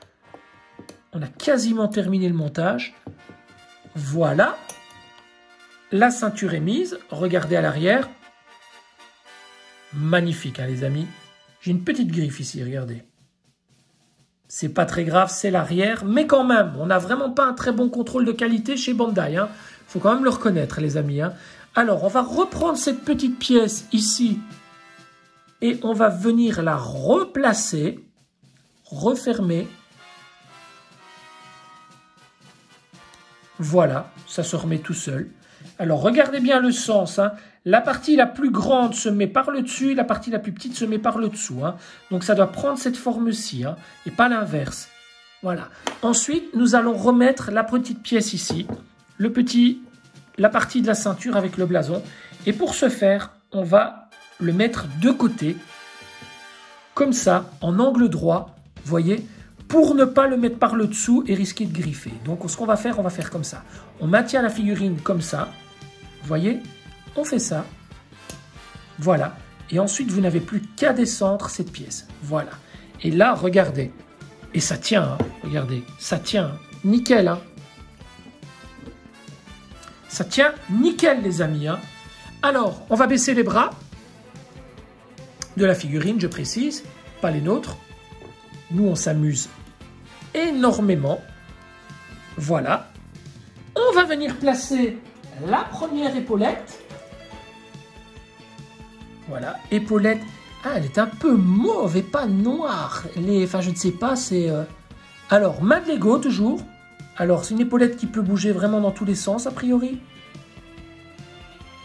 On a quasiment terminé le montage. Voilà. La ceinture est mise. Regardez à l'arrière. Magnifique, hein, les amis. J'ai une petite griffe ici, regardez. C'est pas très grave, c'est l'arrière. Mais quand même, on n'a vraiment pas un très bon contrôle de qualité chez Bandai. Hein. Faut quand même le reconnaître, les amis. Hein. Alors, on va reprendre cette petite pièce ici. Et on va venir la replacer, refermer. Voilà, ça se remet tout seul. Alors, regardez bien le sens. Hein. La partie la plus grande se met par le dessus, la partie la plus petite se met par le dessous. Hein. Donc, ça doit prendre cette forme-ci, hein, et pas l'inverse. Voilà. Ensuite, nous allons remettre la petite pièce ici, la partie de la ceinture avec le blason. Et pour ce faire, on va le mettre de côté, comme ça, en angle droit, vous voyez, pour ne pas le mettre par le dessous et risquer de griffer. Donc, ce qu'on va faire comme ça. On maintient la figurine comme ça, vous voyez, on fait ça, voilà. Et ensuite, vous n'avez plus qu'à descendre cette pièce, voilà. Et là, regardez, et ça tient, hein, regardez, ça tient, hein, nickel, hein. Ça tient nickel, les amis, hein. Alors, on va baisser les bras de la figurine, je précise, pas les nôtres. Nous, on s'amuse énormément. Voilà. On va venir placer la première épaulette. Voilà, épaulette. Ah, elle est un peu mauve et pas noire. Enfin, je ne sais pas, c'est... Alors, main de Lego, toujours. Alors, c'est une épaulette qui peut bouger vraiment dans tous les sens, a priori.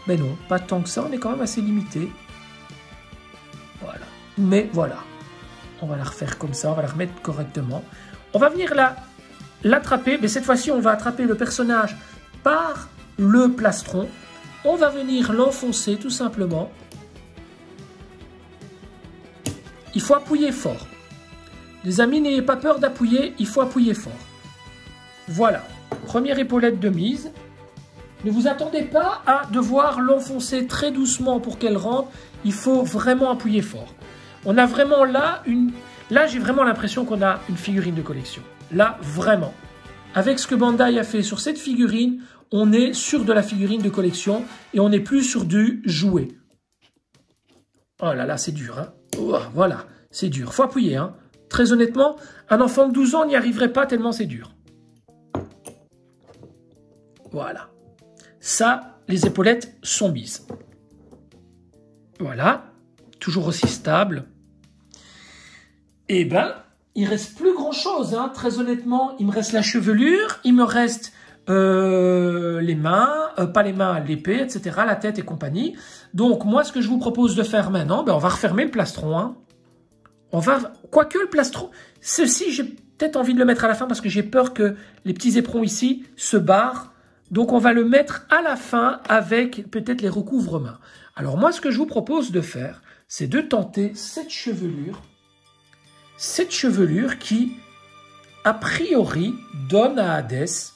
Mais non, pas tant que ça, on est quand même assez limité. Voilà. Mais voilà. On va la refaire comme ça, on va la remettre correctement. On va venir l'attraper, mais cette fois-ci, on va attraper le personnage par le plastron. On va venir l'enfoncer, tout simplement. Il faut appuyer fort. Les amis, n'ayez pas peur d'appuyer, il faut appuyer fort. Voilà, première épaulette de mise. Ne vous attendez pas à devoir l'enfoncer très doucement pour qu'elle rentre. Il faut vraiment appuyer fort. On a vraiment là Là, j'ai vraiment l'impression qu'on a une figurine de collection. Là, vraiment. Avec ce que Bandai a fait sur cette figurine, on est sur de la figurine de collection et on n'est plus sur du jouet. Oh là là, c'est dur, hein. Oh, voilà, c'est dur. Faut appuyer, hein. Très honnêtement, un enfant de 12 ans n'y arriverait pas tellement c'est dur. Voilà. Ça, les épaulettes sont mises. Voilà. Toujours aussi stable. Eh ben, il reste plus grand chose, hein. Très honnêtement, il me reste la chevelure, il me reste les mains, pas les mains, l'épée, etc., la tête et compagnie. Donc, moi, ce que je vous propose de faire maintenant, ben, on va refermer le plastron, hein. Quoique le plastron, ceci, j'ai peut-être envie de le mettre à la fin parce que j'ai peur que les petits éperons ici se barrent. Donc, on va le mettre à la fin avec peut-être les recouvre-mains. Alors, moi, ce que je vous propose de faire, c'est de tenter cette chevelure. Cette chevelure qui, a priori, donne à Hadès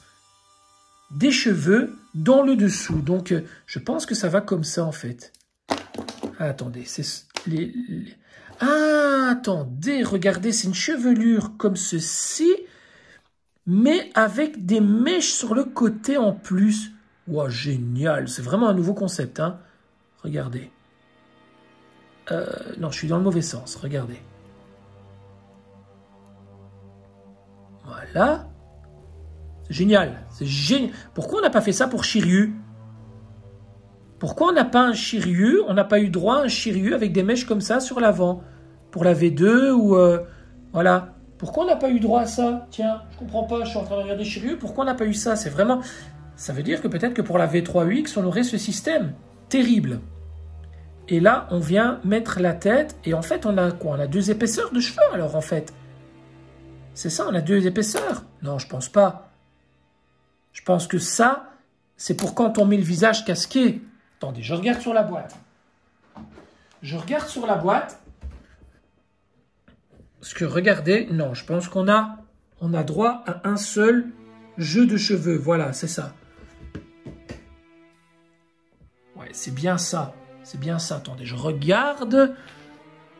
des cheveux dans le dessous. Donc, je pense que ça va comme ça, en fait. Ah, attendez, c'est Ah, attendez, regardez, c'est une chevelure comme ceci, mais avec des mèches sur le côté en plus. Wow, génial, c'est vraiment un nouveau concept, hein. Regardez. Non, je suis dans le mauvais sens, regardez. Voilà. C'est génial, c'est génial. Pourquoi on n'a pas fait ça pour Shiryu? Pourquoi on n'a pas un Shiryu? On n'a pas eu droit à un Shiryu avec des mèches comme ça sur l'avant? Pour la V2 ou... voilà. Pourquoi on n'a pas eu droit à ça? Tiens, je comprends pas, je suis en train de regarder Shiryu. Pourquoi on n'a pas eu ça? C'est vraiment... Ça veut dire que peut-être que pour la V3UX, on aurait ce système. Terrible. Et là, on vient mettre la tête. Et en fait, on a quoi? On a 2 épaisseurs de cheveux, alors, en fait. C'est ça, on a 2 épaisseurs? Non, je pense pas. Je pense que ça, c'est pour quand on met le visage casqué. Attendez, je regarde sur la boîte. Je regarde sur la boîte. Parce que regardez, non, je pense qu'on a droit à un seul jeu de cheveux. Voilà, c'est ça. Ouais, c'est bien ça. C'est bien ça. Attendez, je regarde.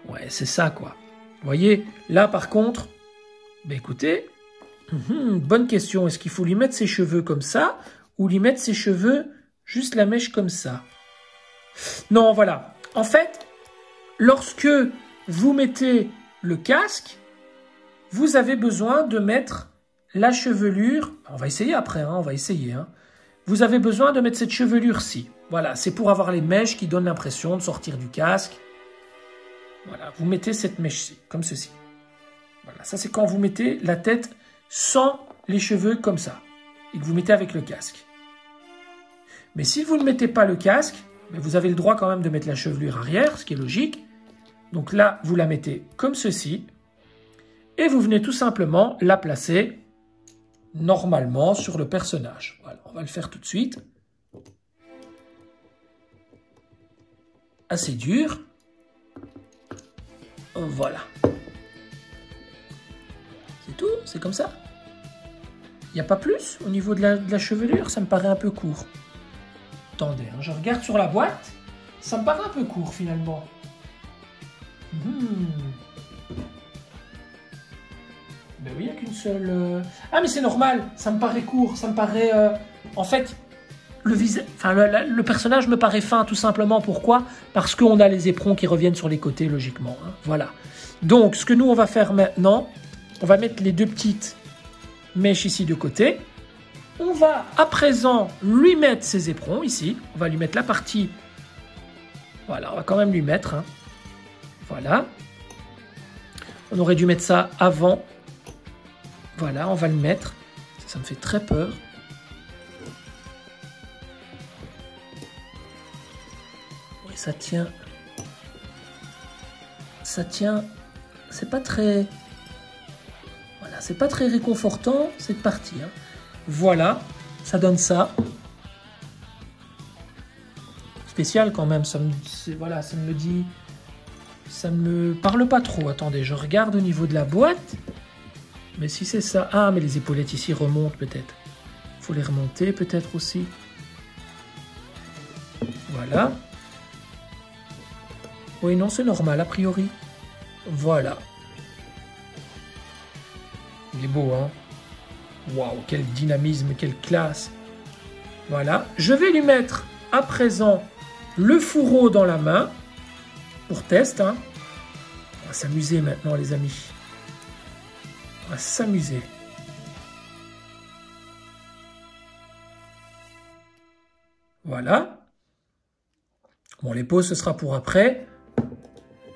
Ouais, c'est ça, quoi. Vous voyez, là, par contre, ben écoutez, bonne question. Est-ce qu'il faut lui mettre ses cheveux comme ça ou lui mettre ses cheveux juste la mèche comme ça? Non, voilà. En fait, lorsque vous mettez le casque, vous avez besoin de mettre la chevelure. On va essayer après, hein, on va essayer. Hein. Vous avez besoin de mettre cette chevelure-ci. Voilà, c'est pour avoir les mèches qui donnent l'impression de sortir du casque. Voilà, vous mettez cette mèche-ci, comme ceci. Voilà, ça c'est quand vous mettez la tête sans les cheveux comme ça. Et que vous mettez avec le casque. Mais si vous ne mettez pas le casque, vous avez le droit quand même de mettre la chevelure arrière, ce qui est logique. Donc là, vous la mettez comme ceci. Et vous venez tout simplement la placer normalement sur le personnage. Voilà, on va le faire tout de suite. Assez dur. Voilà. C'est tout, c'est comme ça. Il n'y a pas plus au niveau de la chevelure, ça me paraît un peu court. Attendez, hein, je regarde sur la boîte, ça me paraît un peu court finalement. Ben oui, il n'y a qu'une seule... Ah mais c'est normal, ça me paraît court, ça me paraît... En fait, le personnage me paraît fin tout simplement. Pourquoi? Parce qu'on a les éperons qui reviennent sur les côtés logiquement. Hein. Voilà. Donc ce que nous on va faire maintenant, on va mettre les 2 petites mèches ici de côté. On va à présent lui mettre ses éperons ici. On va lui mettre la partie. Voilà, on va quand même lui mettre. Hein. Voilà. On aurait dû mettre ça avant. Voilà, on va le mettre. Ça me fait très peur. Oui, ça tient. Ça tient. C'est pas très... Voilà, c'est pas très réconfortant cette partie. Hein. Voilà, ça donne ça. Spécial quand même, voilà, ça me dit... Ça ne me parle pas trop. Attendez, je regarde au niveau de la boîte. Mais si c'est ça... Ah, mais les épaulettes ici remontent peut-être. Il faut les remonter peut-être aussi. Voilà. Oui, non, c'est normal a priori. Voilà. Il est beau, hein? Waouh, quel dynamisme, quelle classe. Voilà. Je vais lui mettre à présent le fourreau dans la main. Pour test, hein. On va s'amuser maintenant, les amis. On va s'amuser. Voilà. Bon, les pauses, ce sera pour après.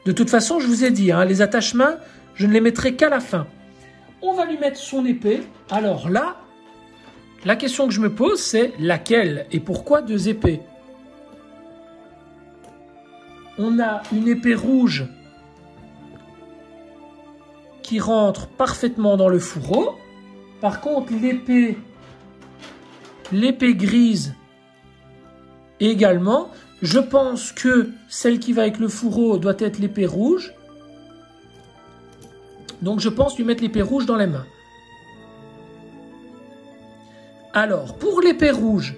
De toute façon, je vous ai dit, hein, les attaches-mains, je ne les mettrai qu'à la fin. On va lui mettre son épée. Alors là, la question que je me pose, c'est laquelle et pourquoi 2 épées? On a une épée rouge qui rentre parfaitement dans le fourreau. Par contre, l'épée grise également. Je pense que celle qui va avec le fourreau doit être l'épée rouge. Donc je pense lui mettre l'épée rouge dans les mains. Alors, pour l'épée rouge,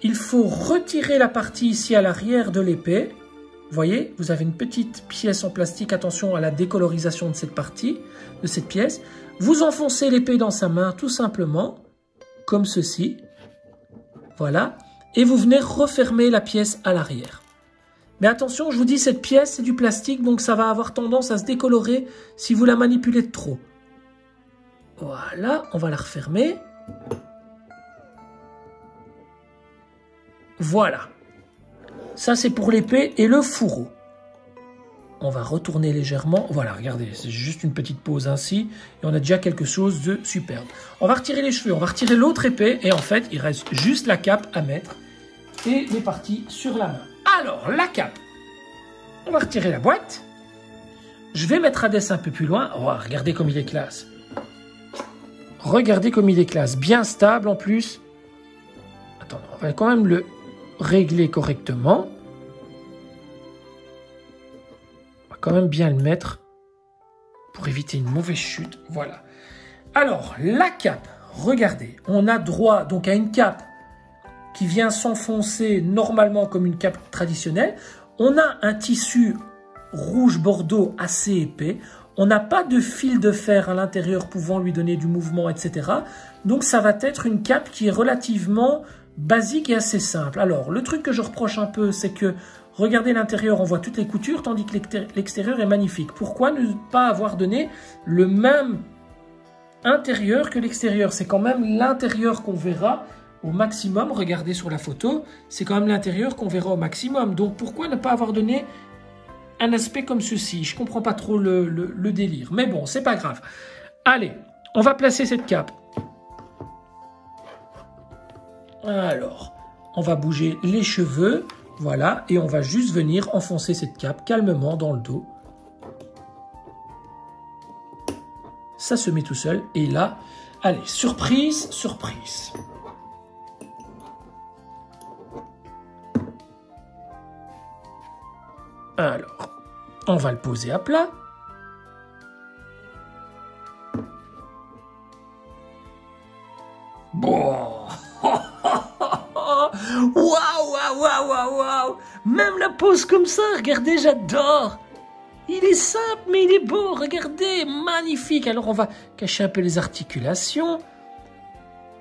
il faut retirer la partie ici à l'arrière de l'épée. Vous voyez, vous avez une petite pièce en plastique. Attention à la décolorisation de cette partie, de cette pièce. Vous enfoncez l'épée dans sa main tout simplement, comme ceci. Voilà. Et vous venez refermer la pièce à l'arrière. Mais attention, je vous dis, cette pièce, c'est du plastique, donc ça va avoir tendance à se décolorer si vous la manipulez de trop. Voilà, on va la refermer. Voilà. Ça, c'est pour l'épée et le fourreau. On va retourner légèrement. Voilà, regardez, c'est juste une petite pause ainsi. Et on a déjà quelque chose de superbe. On va retirer les cheveux, on va retirer l'autre épée. Et en fait, il reste juste la cape à mettre. Et les parties sur la main. Alors, la cape. On va retirer la boîte. Je vais mettre Hadès un peu plus loin. Oh, regardez comme il est classe. Regardez comme il est classe. Bien stable en plus. Attends, on va quand même le régler correctement. On va quand même bien le mettre pour éviter une mauvaise chute. Voilà. Alors, la cape. Regardez, on a droit donc à une cape qui vient s'enfoncer normalement comme une cape traditionnelle. On a un tissu rouge bordeaux assez épais. On n'a pas de fil de fer à l'intérieur pouvant lui donner du mouvement, etc. Donc ça va être une cape qui est relativement basique et assez simple. Alors, le truc que je reproche un peu, c'est que, regardez l'intérieur, on voit toutes les coutures, tandis que l'extérieur est magnifique. Pourquoi ne pas avoir donné le même intérieur que l'extérieur? C'est quand même l'intérieur qu'on verra au maximum. Regardez sur la photo, c'est quand même l'intérieur qu'on verra au maximum. Donc pourquoi ne pas avoir donné un aspect comme ceci? Je comprends pas trop le délire. Mais bon, c'est pas grave. Allez, on va placer cette cape. Alors, on va bouger les cheveux. Voilà, et on va juste venir enfoncer cette cape calmement dans le dos. Ça se met tout seul. Et là, allez, surprise, surprise. Alors, on va le poser à plat. Bon. Waouh, waouh, waouh, waouh, waouh. Même la pose comme ça, regardez, j'adore. Il est simple, mais il est beau. Regardez, magnifique. Alors, on va cacher un peu les articulations.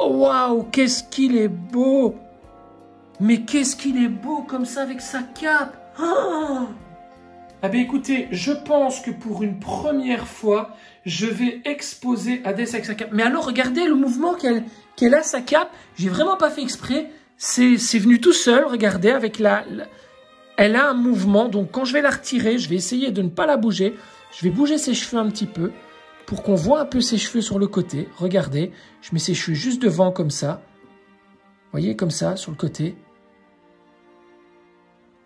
Waouh, qu'est-ce qu'il est beau. Mais qu'est-ce qu'il est beau comme ça avec sa cape. Oh, Ah ben écoutez, je pense que pour une première fois, je vais exposer Hades avec sa cape. Mais alors, regardez le mouvement qu'elle a, sa cape. J'ai vraiment pas fait exprès. C'est venu tout seul, regardez, avec elle a un mouvement. Donc quand je vais la retirer, je vais essayer de ne pas la bouger. Je vais bouger ses cheveux un petit peu pour qu'on voit un peu ses cheveux sur le côté. Regardez, je mets ses cheveux juste devant comme ça. Vous voyez, comme ça, sur le côté.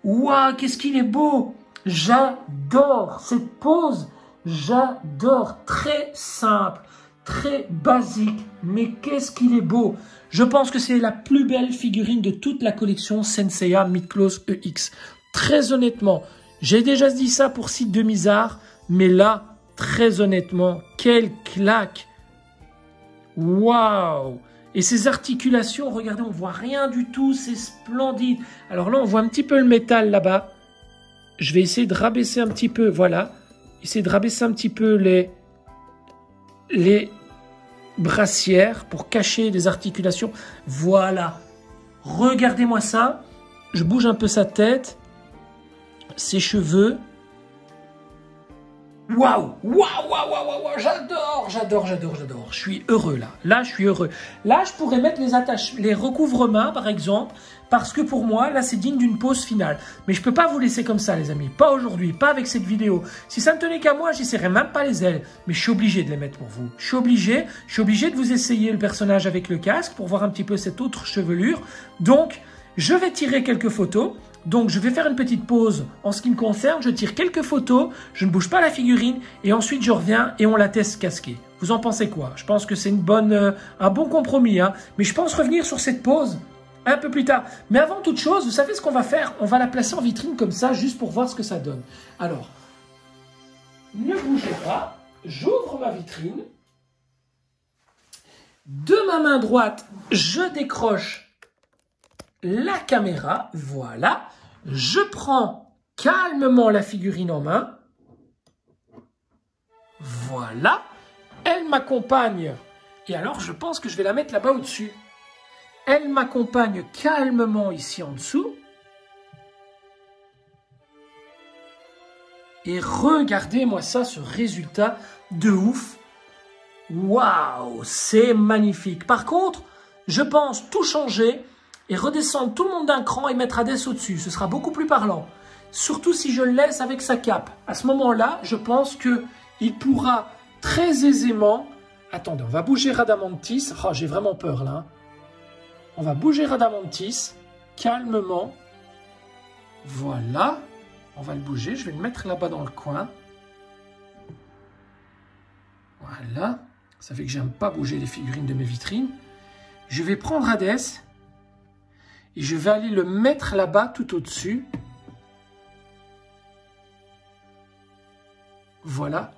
Waouh, qu'est-ce qu'il est beau! J'adore cette pose. J'adore. Très simple, très basique. Mais qu'est-ce qu'il est beau! Je pense que c'est la plus belle figurine de toute la collection Senseiya Midclose EX. Très honnêtement, j'ai déjà dit ça pour Site de Mizar, mais là, très honnêtement, quelle claque! Waouh! Et ces articulations, regardez, on voit rien du tout, c'est splendide. Alors là, on voit un petit peu le métal là-bas. Je vais essayer de rabaisser un petit peu, voilà. Essayer de rabaisser un petit peu les brassières pour cacher les articulations. Voilà. Regardez-moi ça. Je bouge un peu sa tête, ses cheveux. Waouh, waouh, waouh, waouh, waouh, j'adore. Je suis heureux là. Là, je suis heureux. Là, je pourrais mettre les recouvre-mains, par exemple, parce que pour moi, là, c'est digne d'une pause finale. Mais je peux pas vous laisser comme ça, les amis. Pas aujourd'hui, pas avec cette vidéo. Si ça ne tenait qu'à moi, j'essaierais même pas les ailes. Mais je suis obligé de les mettre pour vous. Je suis obligé de vous essayer le personnage avec le casque pour voir un petit peu cette autre chevelure. Donc, je vais tirer quelques photos. Donc, je vais faire une petite pause en ce qui me concerne. Je tire quelques photos, je ne bouge pas la figurine et ensuite je reviens et on la teste casquée. Vous en pensez quoi? Je pense que c'est un bon compromis. Hein. Mais je pense revenir sur cette pause un peu plus tard. Mais avant toute chose, vous savez ce qu'on va faire? On va la placer en vitrine comme ça, juste pour voir ce que ça donne. Alors, ne bougez pas. J'ouvre ma vitrine. De ma main droite, je décroche la caméra. Voilà. Je prends calmement la figurine en main. Voilà. Elle m'accompagne. Et alors, je pense que je vais la mettre là-bas au-dessus. Elle m'accompagne calmement ici en dessous. Et regardez-moi ça, ce résultat de ouf. Waouh, c'est magnifique. Par contre, je pense tout changer et redescendre tout le monde d'un cran et mettre Hades au-dessus. Ce sera beaucoup plus parlant. Surtout si je le laisse avec sa cape. À ce moment-là, je pense qu'il pourra très aisément... Attendez, on va bouger Radamantis. Oh, j'ai vraiment peur là. On va bouger Radamantis calmement. Voilà. On va le bouger. Je vais le mettre là-bas dans le coin. Voilà. Ça fait que j'aime pas bouger les figurines de mes vitrines. Je vais prendre Hades. Et je vais aller le mettre là-bas tout au-dessus. Voilà.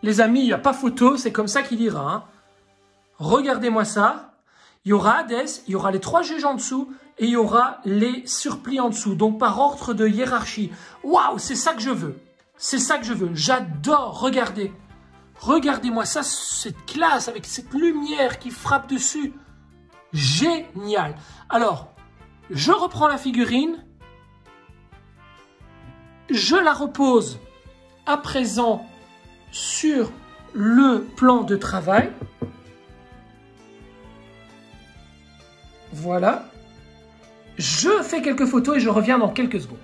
Les amis, il n'y a pas photo. C'est comme ça qu'il ira. Hein. Regardez-moi ça. Il y aura Hades, il y aura les 3 juges en dessous et il y aura les surplis en dessous. Donc par ordre de hiérarchie. Waouh, c'est ça que je veux. C'est ça que je veux. J'adore. Regardez. Regardez-moi ça, cette classe avec cette lumière qui frappe dessus. Génial. Alors, je reprends la figurine. Je la repose à présent sur le plan de travail. Voilà. Je fais quelques photos et je reviens dans quelques secondes.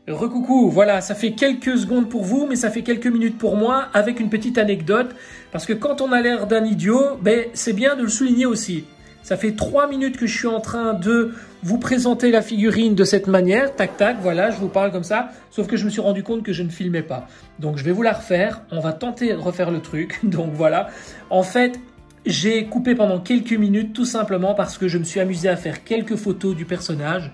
Recoucou, voilà, ça fait quelques secondes pour vous, mais ça fait quelques minutes pour moi, avec une petite anecdote. Parce que quand on a l'air d'un idiot, ben, c'est bien de le souligner aussi. Ça fait 3 minutes que je suis en train de vous présenter la figurine de cette manière. Tac, tac, voilà, je vous parle comme ça. Sauf que je me suis rendu compte que je ne filmais pas. Donc je vais vous la refaire. On va tenter de refaire le truc. Donc voilà. En fait... j'ai coupé pendant quelques minutes tout simplement parce que je me suis amusé à faire quelques photos du personnage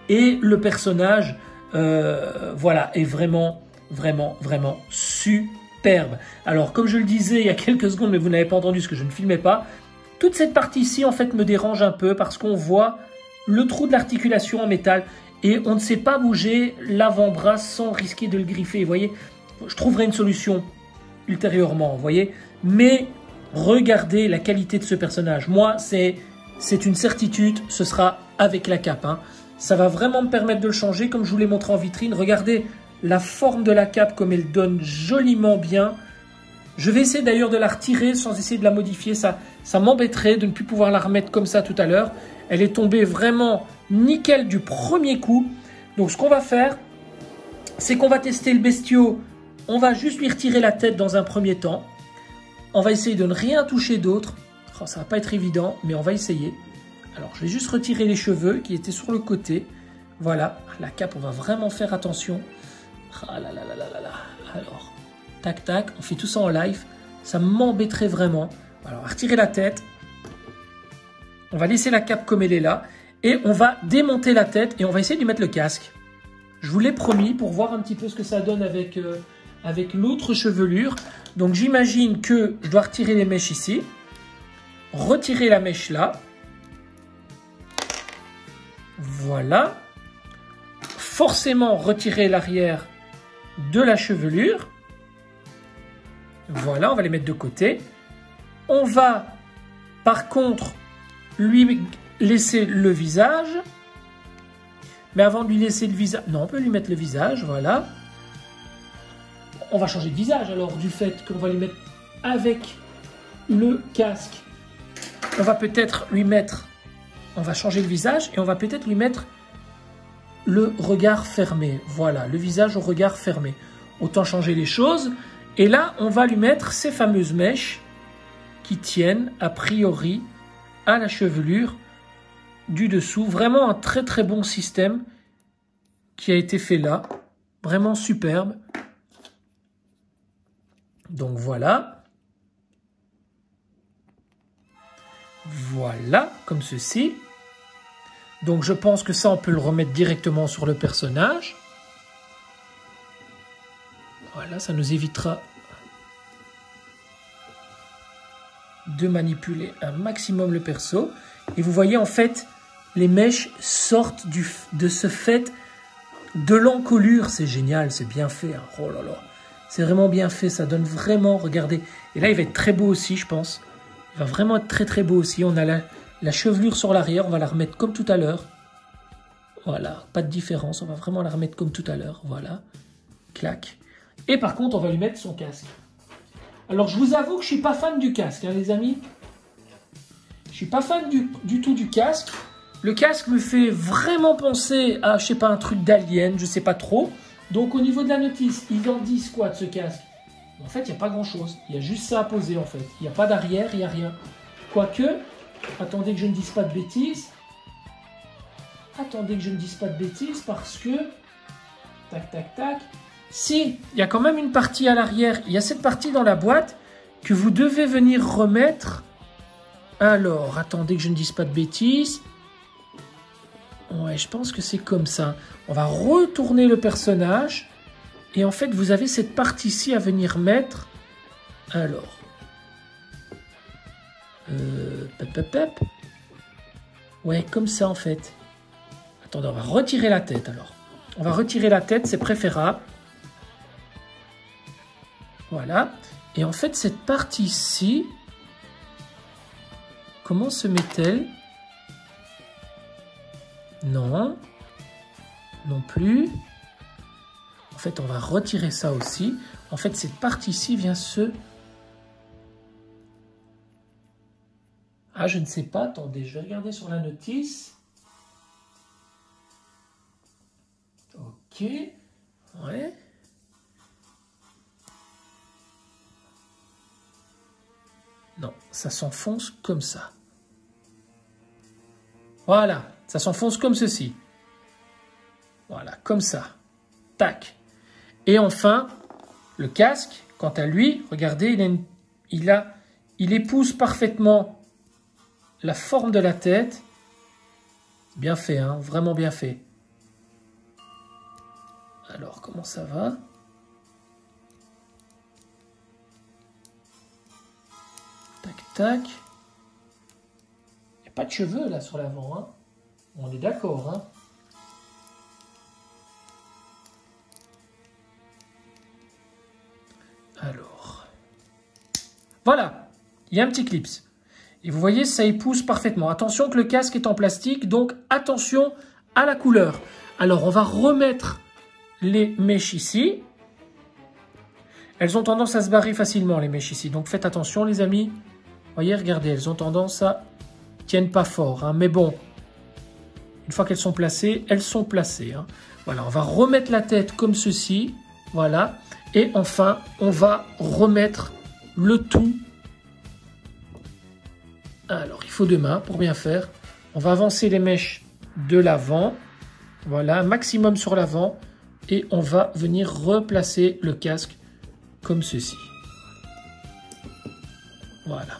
et le personnage voilà, est vraiment, vraiment, vraiment superbe. Alors comme je le disais il y a quelques secondes mais vous n'avez pas entendu ce que je ne filmais pas, toute cette partie-ci en fait me dérange un peu parce qu'on voit le trou de l'articulation en métal et on ne sait pas bouger l'avant-bras sans risquer de le griffer. Vous voyez, je trouverai une solution ultérieurement, vous voyez, mais... regardez la qualité de ce personnage. Moi, c'est une certitude, ce sera avec la cape. Hein. Ça va vraiment me permettre de le changer, comme je vous l'ai montré en vitrine. Regardez, la forme de la cape comme elle donne joliment bien. Je vais essayer d'ailleurs de la retirer sans essayer de la modifier. Ça m'embêterait de ne plus pouvoir la remettre comme ça tout à l'heure. Elle est tombée vraiment nickel du premier coup. Donc ce qu'on va faire, c'est qu'on va tester le bestiau. On va juste lui retirer la tête dans un premier temps. On va essayer de ne rien toucher d'autre. Oh, ça va pas être évident, mais on va essayer. Alors je vais juste retirer les cheveux qui étaient sur le côté. Voilà, la cape, on va vraiment faire attention. Ah là là là là là là. Alors, tac tac, on fait tout ça en live. Ça m'embêterait vraiment. Alors, on va retirer la tête. On va laisser la cape comme elle est là. Et on va démonter la tête et on va essayer de lui mettre le casque. Je vous l'ai promis pour voir un petit peu ce que ça donne avec l'autre chevelure. Donc, j'imagine que je dois retirer les mèches ici. Retirer la mèche là. Voilà. Forcément retirer l'arrière de la chevelure. Voilà, on va les mettre de côté. On va, par contre, lui laisser le visage. Mais avant de lui laisser le visage... Non, on peut lui mettre le visage, voilà. On va changer de visage, alors, du fait qu'on va lui mettre avec le casque. On va peut-être lui mettre... On va changer le visage et on va peut-être lui mettre... le regard fermé, voilà, le visage au regard fermé. Autant changer les choses. Et là, on va lui mettre ces fameuses mèches qui tiennent, a priori, à la chevelure du dessous. Vraiment un très très bon système qui a été fait là. Vraiment superbe. Donc voilà. Voilà, comme ceci. Donc je pense que ça, on peut le remettre directement sur le personnage. Voilà, ça nous évitera de manipuler un maximum le perso. Et vous voyez, en fait, les mèches sortent de ce fait de l'encolure. C'est génial, c'est bien fait. Hein. Oh là là, c'est vraiment bien fait. Ça donne vraiment, regardez. Et là, il va être très beau aussi, je pense. Il va vraiment être très très beau aussi. On a la chevelure sur l'arrière, on va la remettre comme tout à l'heure. Voilà, pas de différence, on va vraiment la remettre comme tout à l'heure. Voilà, clac. Et par contre, on va lui mettre son casque. Alors, je vous avoue que je ne suis pas fan du casque, hein, les amis. Je ne suis pas fan du tout du casque. Le casque me fait vraiment penser à, je sais pas, un truc d'alien, je ne sais pas trop. Donc, au niveau de la notice, ils en disent quoi de ce casque? En fait, il n'y a pas grand-chose. Il y a juste ça à poser, en fait. Il n'y a pas d'arrière, il n'y a rien. Quoique... Attendez que je ne dise pas de bêtises. Attendez que je ne dise pas de bêtises parce que... Tac, tac, tac. Si, il y a quand même une partie à l'arrière. Il y a cette partie dans la boîte que vous devez venir remettre. Alors, attendez que je ne dise pas de bêtises. Ouais, je pense que c'est comme ça. On va retourner le personnage. Et en fait, vous avez cette partie-ci à venir mettre. Alors... Ouais, comme ça en fait. Attendez, on va retirer la tête alors. On va retirer la tête, c'est préférable. Voilà. Et en fait, cette partie-ci, comment se met-elle? Non. Non plus. En fait, on va retirer ça aussi. En fait, cette partie-ci vient se... Ah, je ne sais pas. Attendez, je vais regarder sur la notice. Ok. Ouais. Non, ça s'enfonce comme ça. Voilà, ça s'enfonce comme ceci. Voilà, comme ça. Tac. Et enfin, le casque, quant à lui, regardez, il épouse parfaitement la forme de la tête. Bien fait, hein, vraiment bien fait. Alors, comment ça va? Tac, tac. Il n'y a pas de cheveux là sur l'avant, hein. On est d'accord, hein. Alors. Voilà. Il y a un petit clips. Et vous voyez, ça épouse parfaitement. Attention que le casque est en plastique, donc attention à la couleur. Alors, on va remettre les mèches ici. Elles ont tendance à se barrer facilement, les mèches ici. Donc faites attention, les amis. Voyez, regardez, elles ont tendance à... tiennent pas fort, hein. Mais bon, une fois qu'elles sont placées, elles sont placées, hein. Voilà, on va remettre la tête comme ceci. Voilà. Et enfin, on va remettre le tout. Alors, il faut 2 mains pour bien faire. On va avancer les mèches de l'avant. Voilà, maximum sur l'avant. Et on va venir replacer le casque comme ceci. Voilà.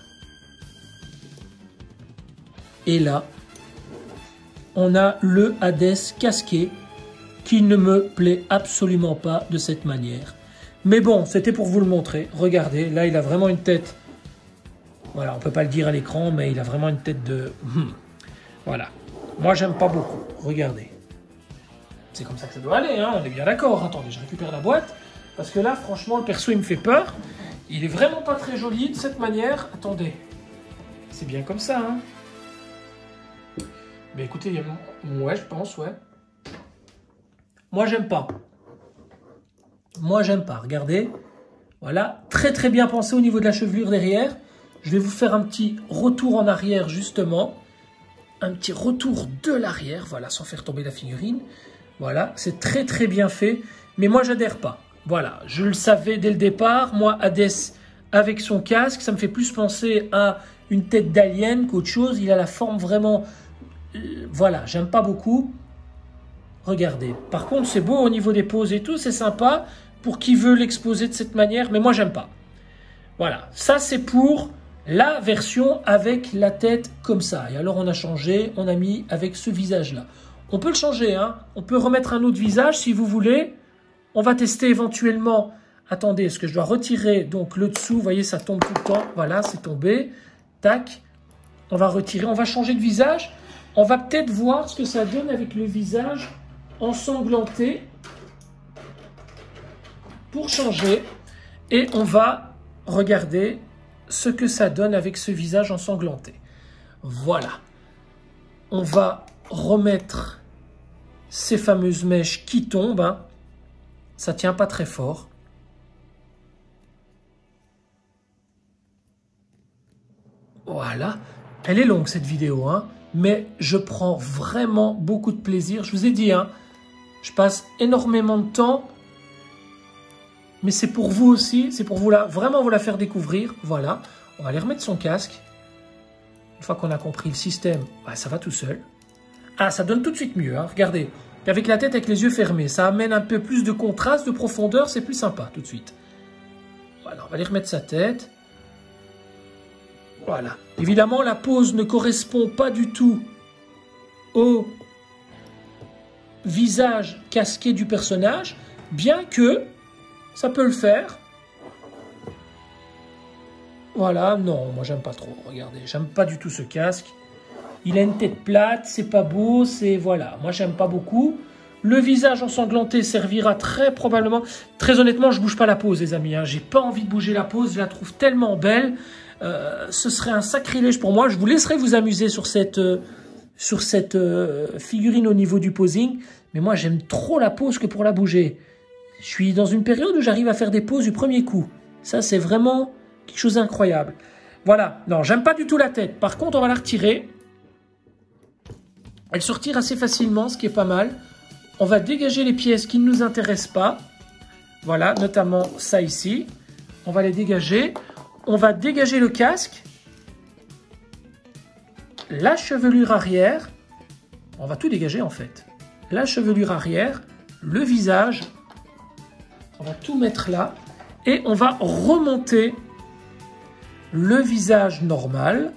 Et là, on a le Hades casqué qui ne me plaît absolument pas de cette manière. Mais bon, c'était pour vous le montrer. Regardez, là, il a vraiment une tête. Voilà, on ne peut pas le dire à l'écran, mais il a vraiment une tête de... Voilà. Moi, j'aime pas beaucoup. Regardez. C'est comme ça que ça doit aller, hein, on est bien d'accord. Attendez, je récupère la boîte. Parce que là, franchement, le perso, il me fait peur. Il est vraiment pas très joli de cette manière. Attendez. C'est bien comme ça, hein. Mais écoutez, il y a... ouais, je pense, ouais. Moi, j'aime pas. Moi, j'aime pas. Regardez. Voilà. Très, très bien pensé au niveau de la chevelure derrière. Je vais vous faire un petit retour en arrière, justement. Un petit retour de l'arrière. Voilà, sans faire tomber la figurine. Voilà. C'est très, très bien fait. Mais moi, j'adhère pas. Voilà. Je le savais dès le départ. Moi, Hades, avec son casque, ça me fait plus penser à une tête d'alien qu'autre chose. Il a la forme vraiment... voilà, j'aime pas beaucoup. Regardez. Par contre, c'est beau au niveau des poses et tout, c'est sympa pour qui veut l'exposer de cette manière, mais moi, j'aime pas. Voilà, ça, c'est pour la version avec la tête comme ça. Et alors, on a changé, on a mis avec ce visage-là. On peut le changer, hein. On peut remettre un autre visage si vous voulez. On va tester éventuellement... Attendez, est-ce que je dois retirer donc le dessous? Vous voyez, ça tombe tout le temps. Voilà, c'est tombé. Tac. On va retirer, on va changer de visage. On va peut-être voir ce que ça donne avec le visage ensanglanté pour changer. Et on va regarder ce que ça donne avec ce visage ensanglanté. Voilà. On va remettre ces fameuses mèches qui tombent, hein. Ça tient pas très fort. Voilà. Elle est longue cette vidéo, hein. Mais je prends vraiment beaucoup de plaisir. Je vous ai dit, hein, je passe énormément de temps. Mais c'est pour vous aussi. C'est pour vous vraiment vous la faire découvrir. Voilà. On va aller remettre son casque. Une fois qu'on a compris le système, bah, ça va tout seul. Ah, ça donne tout de suite mieux, hein. Regardez. Avec la tête, avec les yeux fermés. Ça amène un peu plus de contraste, de profondeur. C'est plus sympa tout de suite. Voilà. On va aller remettre sa tête. Voilà. Évidemment, la pose ne correspond pas du tout au visage casqué du personnage, bien que ça peut le faire. Voilà, non, moi j'aime pas trop. Regardez, j'aime pas du tout ce casque. Il a une tête plate, c'est pas beau, c'est... Voilà, moi j'aime pas beaucoup. Le visage ensanglanté servira très probablement... Très honnêtement, je bouge pas la pose, les amis, hein. J'ai pas envie de bouger la pose, je la trouve tellement belle. Ce serait un sacrilège pour moi. Je vous laisserai vous amuser sur cette figurine au niveau du posing. Mais moi, j'aime trop la pose que pour la bouger. Je suis dans une période où j'arrive à faire des poses du premier coup. Ça, c'est vraiment quelque chose d'incroyable. Voilà. Non, j'aime pas du tout la tête. Par contre, on va la retirer. Elle se retire assez facilement, ce qui est pas mal. On va dégager les pièces qui ne nous intéressent pas. Voilà, notamment ça ici. On va les dégager. On va dégager le casque, la chevelure arrière, on va tout dégager en fait. La chevelure arrière, le visage, on va tout mettre là et on va remonter le visage normal.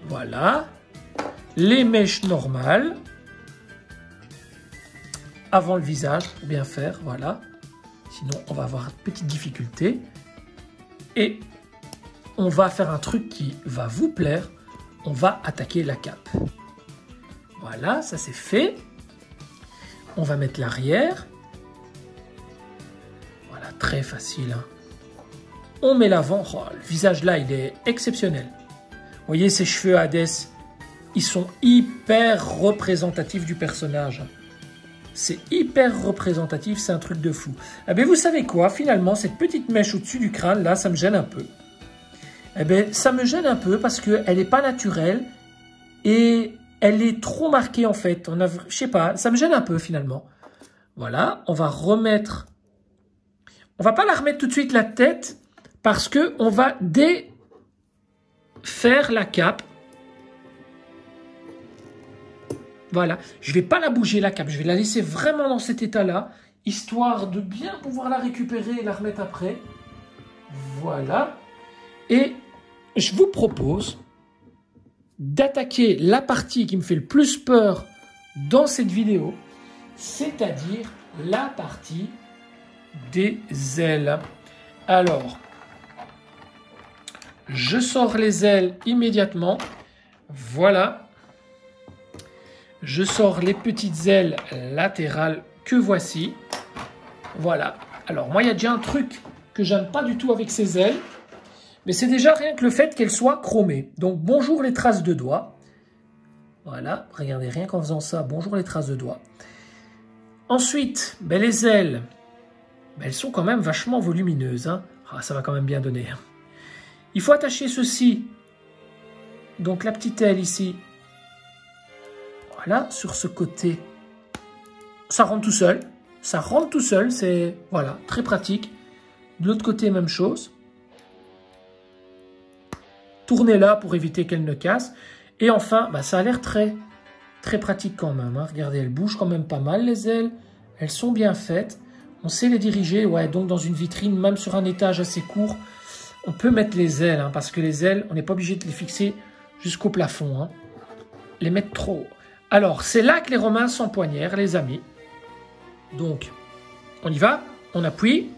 Voilà, les mèches normales avant le visage pour bien faire, voilà. Sinon on va avoir une petite difficulté. Et on va faire un truc qui va vous plaire. On va attaquer la cape. Voilà, ça c'est fait. On va mettre l'arrière. Voilà, très facile, hein. On met l'avant. Oh, le visage là, il est exceptionnel. Vous voyez, ces cheveux Hades, ils sont hyper représentatifs du personnage. C'est hyper représentatif, c'est un truc de fou. Eh bien, vous savez quoi? Finalement, cette petite mèche au-dessus du crâne, là, ça me gêne un peu. Eh bien, ça me gêne un peu parce qu'elle n'est pas naturelle et elle est trop marquée, en fait. Je sais pas, ça me gêne un peu, finalement. Voilà, on va remettre... On va pas la remettre tout de suite, la tête, parce qu'on va défaire la cape. Voilà, je ne vais pas la bouger la cape, je vais la laisser vraiment dans cet état-là, histoire de bien pouvoir la récupérer et la remettre après. Voilà. Et je vous propose d'attaquer la partie qui me fait le plus peur dans cette vidéo, c'est-à-dire la partie des ailes. Alors, je sors les ailes immédiatement. Voilà. Je sors les petites ailes latérales que voici. Voilà. Alors, moi, il y a déjà un truc que j'aime pas du tout avec ces ailes. Mais c'est déjà rien que le fait qu'elles soient chromées. Donc, bonjour les traces de doigts. Voilà. Regardez, rien qu'en faisant ça, bonjour les traces de doigts. Ensuite, ben, les ailes, ben, elles sont quand même vachement volumineuses. Hein. Ah, ça va quand même bien donner. Il faut attacher ceci. Donc, la petite aile ici. Voilà, sur ce côté, ça rentre tout seul. Ça rentre tout seul, c'est voilà, très pratique. De l'autre côté, même chose. Tournez-la pour éviter qu'elle ne casse. Et enfin, bah, ça a l'air très pratique quand même. Hein. Regardez, elles bougent quand même pas mal, les ailes. Elles sont bien faites. On sait les diriger. Ouais, donc dans une vitrine, même sur un étage assez court, on peut mettre les ailes. Hein, parce que les ailes, on n'est pas obligé de les fixer jusqu'au plafond. Hein. Les mettre trop haut. Alors, c'est là que les Romains s'empoignèrent, les amis. Donc, on y va, on appuie.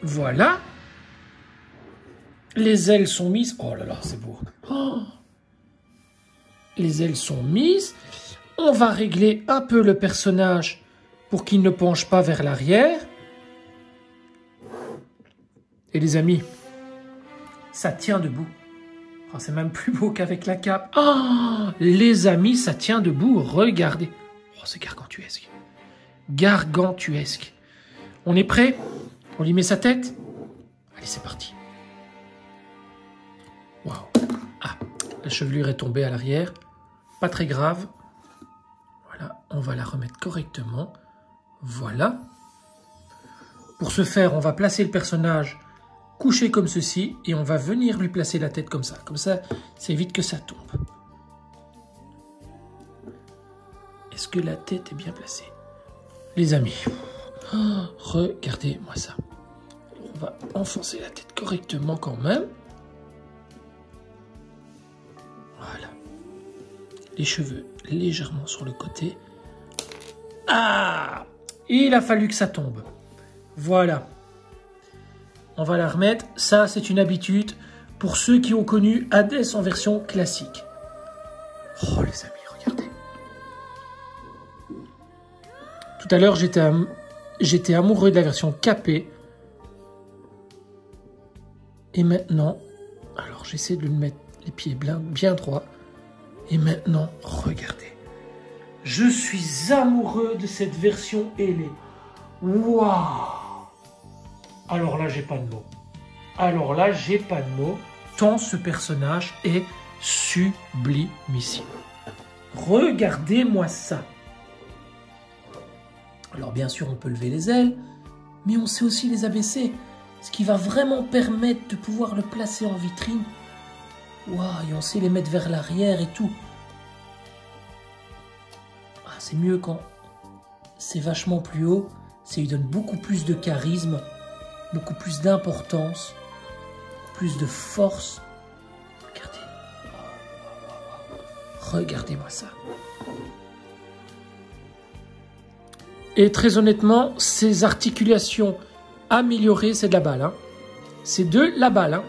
Voilà. Les ailes sont mises. Oh là là, c'est beau. Oh. Les ailes sont mises. On va régler un peu le personnage pour qu'il ne penche pas vers l'arrière. Et les amis, ça tient debout. Oh, c'est même plus beau qu'avec la cape. Oh, les amis, ça tient debout. Regardez. Oh, c'est gargantuesque. Gargantuesque. On est prêt? On lui met sa tête? Allez, c'est parti. Waouh. Ah, la chevelure est tombée à l'arrière. Pas très grave. Voilà, on va la remettre correctement. Voilà. Pour ce faire, on va placer le personnage couché comme ceci, et on va venir lui placer la tête comme ça. Comme ça, ça évite que ça tombe. Est-ce que la tête est bien placée? Les amis, oh, regardez-moi ça. On va enfoncer la tête correctement quand même. Voilà. Les cheveux légèrement sur le côté. Ah! Il a fallu que ça tombe. Voilà. On va la remettre. Ça, c'est une habitude pour ceux qui ont connu Hades en version classique. Oh, les amis, regardez. Tout à l'heure, j'étais amoureux de la version capée. Et maintenant, alors j'essaie de lui mettre les pieds bien droits. Et maintenant, regardez. Je suis amoureux de cette version ailée. Waouh! Alors là, j'ai pas de mots. Alors là, j'ai pas de mots. Tant ce personnage est sublimissime. Regardez-moi ça. Alors bien sûr, on peut lever les ailes, mais on sait aussi les abaisser. Ce qui va vraiment permettre de pouvoir le placer en vitrine. Waouh, et on sait les mettre vers l'arrière et tout. Ah, c'est mieux quand c'est vachement plus haut. Ça lui donne beaucoup plus de charisme. Beaucoup plus d'importance, plus de force. Regardez. Regardez-moi ça. Et très honnêtement, ces articulations améliorées, c'est de la balle. Hein. C'est de la balle. Hein.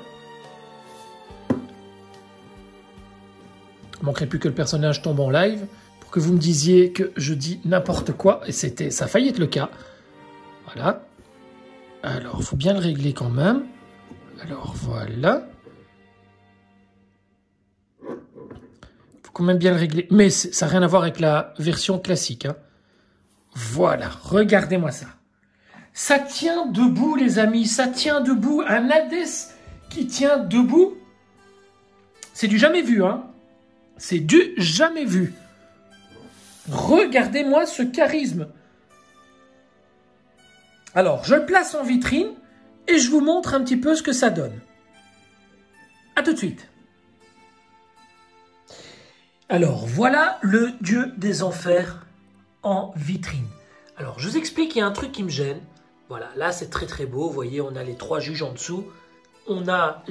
Il ne manquerait plus que le personnage tombe en live pour que vous me disiez que je dis n'importe quoi. Et ça a failli être le cas. Voilà. Alors, il faut bien le régler quand même. Alors, voilà. Il faut quand même bien le régler. Mais ça n'a rien à voir avec la version classique. Hein. Voilà, regardez-moi ça. Ça tient debout, les amis, ça tient debout. Un Hadès qui tient debout, c'est du jamais vu, hein. C'est du jamais vu. Regardez-moi ce charisme. Alors, je le place en vitrine et je vous montre un petit peu ce que ça donne. À tout de suite. Alors, voilà le dieu des enfers en vitrine. Alors, je vous explique, il y a un truc qui me gêne. Voilà, là, c'est très très beau. Vous voyez, on a les 3 juges en dessous. On a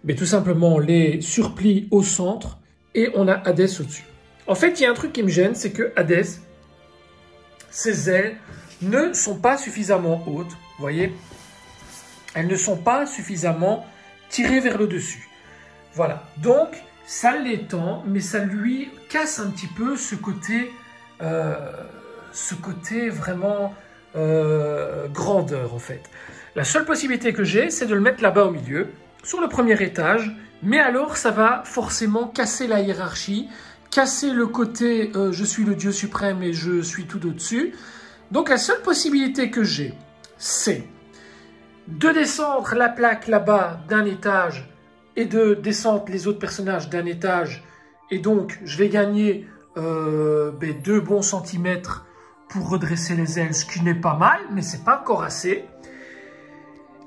mais tout simplement les surplis au centre. Et on a Hadès au-dessus. En fait, il y a un truc qui me gêne, c'est que Hadès, ses ailes ne sont pas suffisamment hautes. Vous voyez, elles ne sont pas suffisamment tirées vers le dessus. Voilà, donc ça l'étend, mais ça lui casse un petit peu ce côté vraiment grandeur en fait. La seule possibilité que j'ai, c'est de le mettre là-bas au milieu, sur le premier étage, mais alors ça va forcément casser la hiérarchie, casser le côté je suis le Dieu suprême et je suis tout au-dessus. Donc la seule possibilité que j'ai, c'est de descendre la plaque là-bas d'un étage et de descendre les autres personnages d'un étage. Et donc je vais gagner 2 bons centimètres pour redresser les ailes, ce qui n'est pas mal, mais c'est pas encore assez.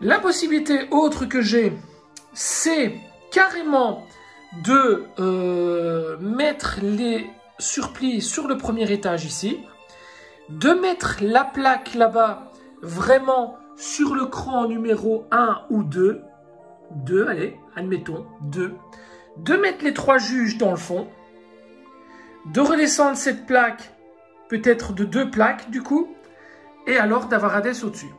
La possibilité autre que j'ai, c'est carrément de mettre les surplis sur le premier étage ici, de mettre la plaque là-bas vraiment sur le cran numéro 1 ou 2, allez, admettons, 2, de mettre les 3 juges dans le fond, de redescendre cette plaque, peut-être de 2 plaques du coup, et alors d'avoir Hadès au-dessus.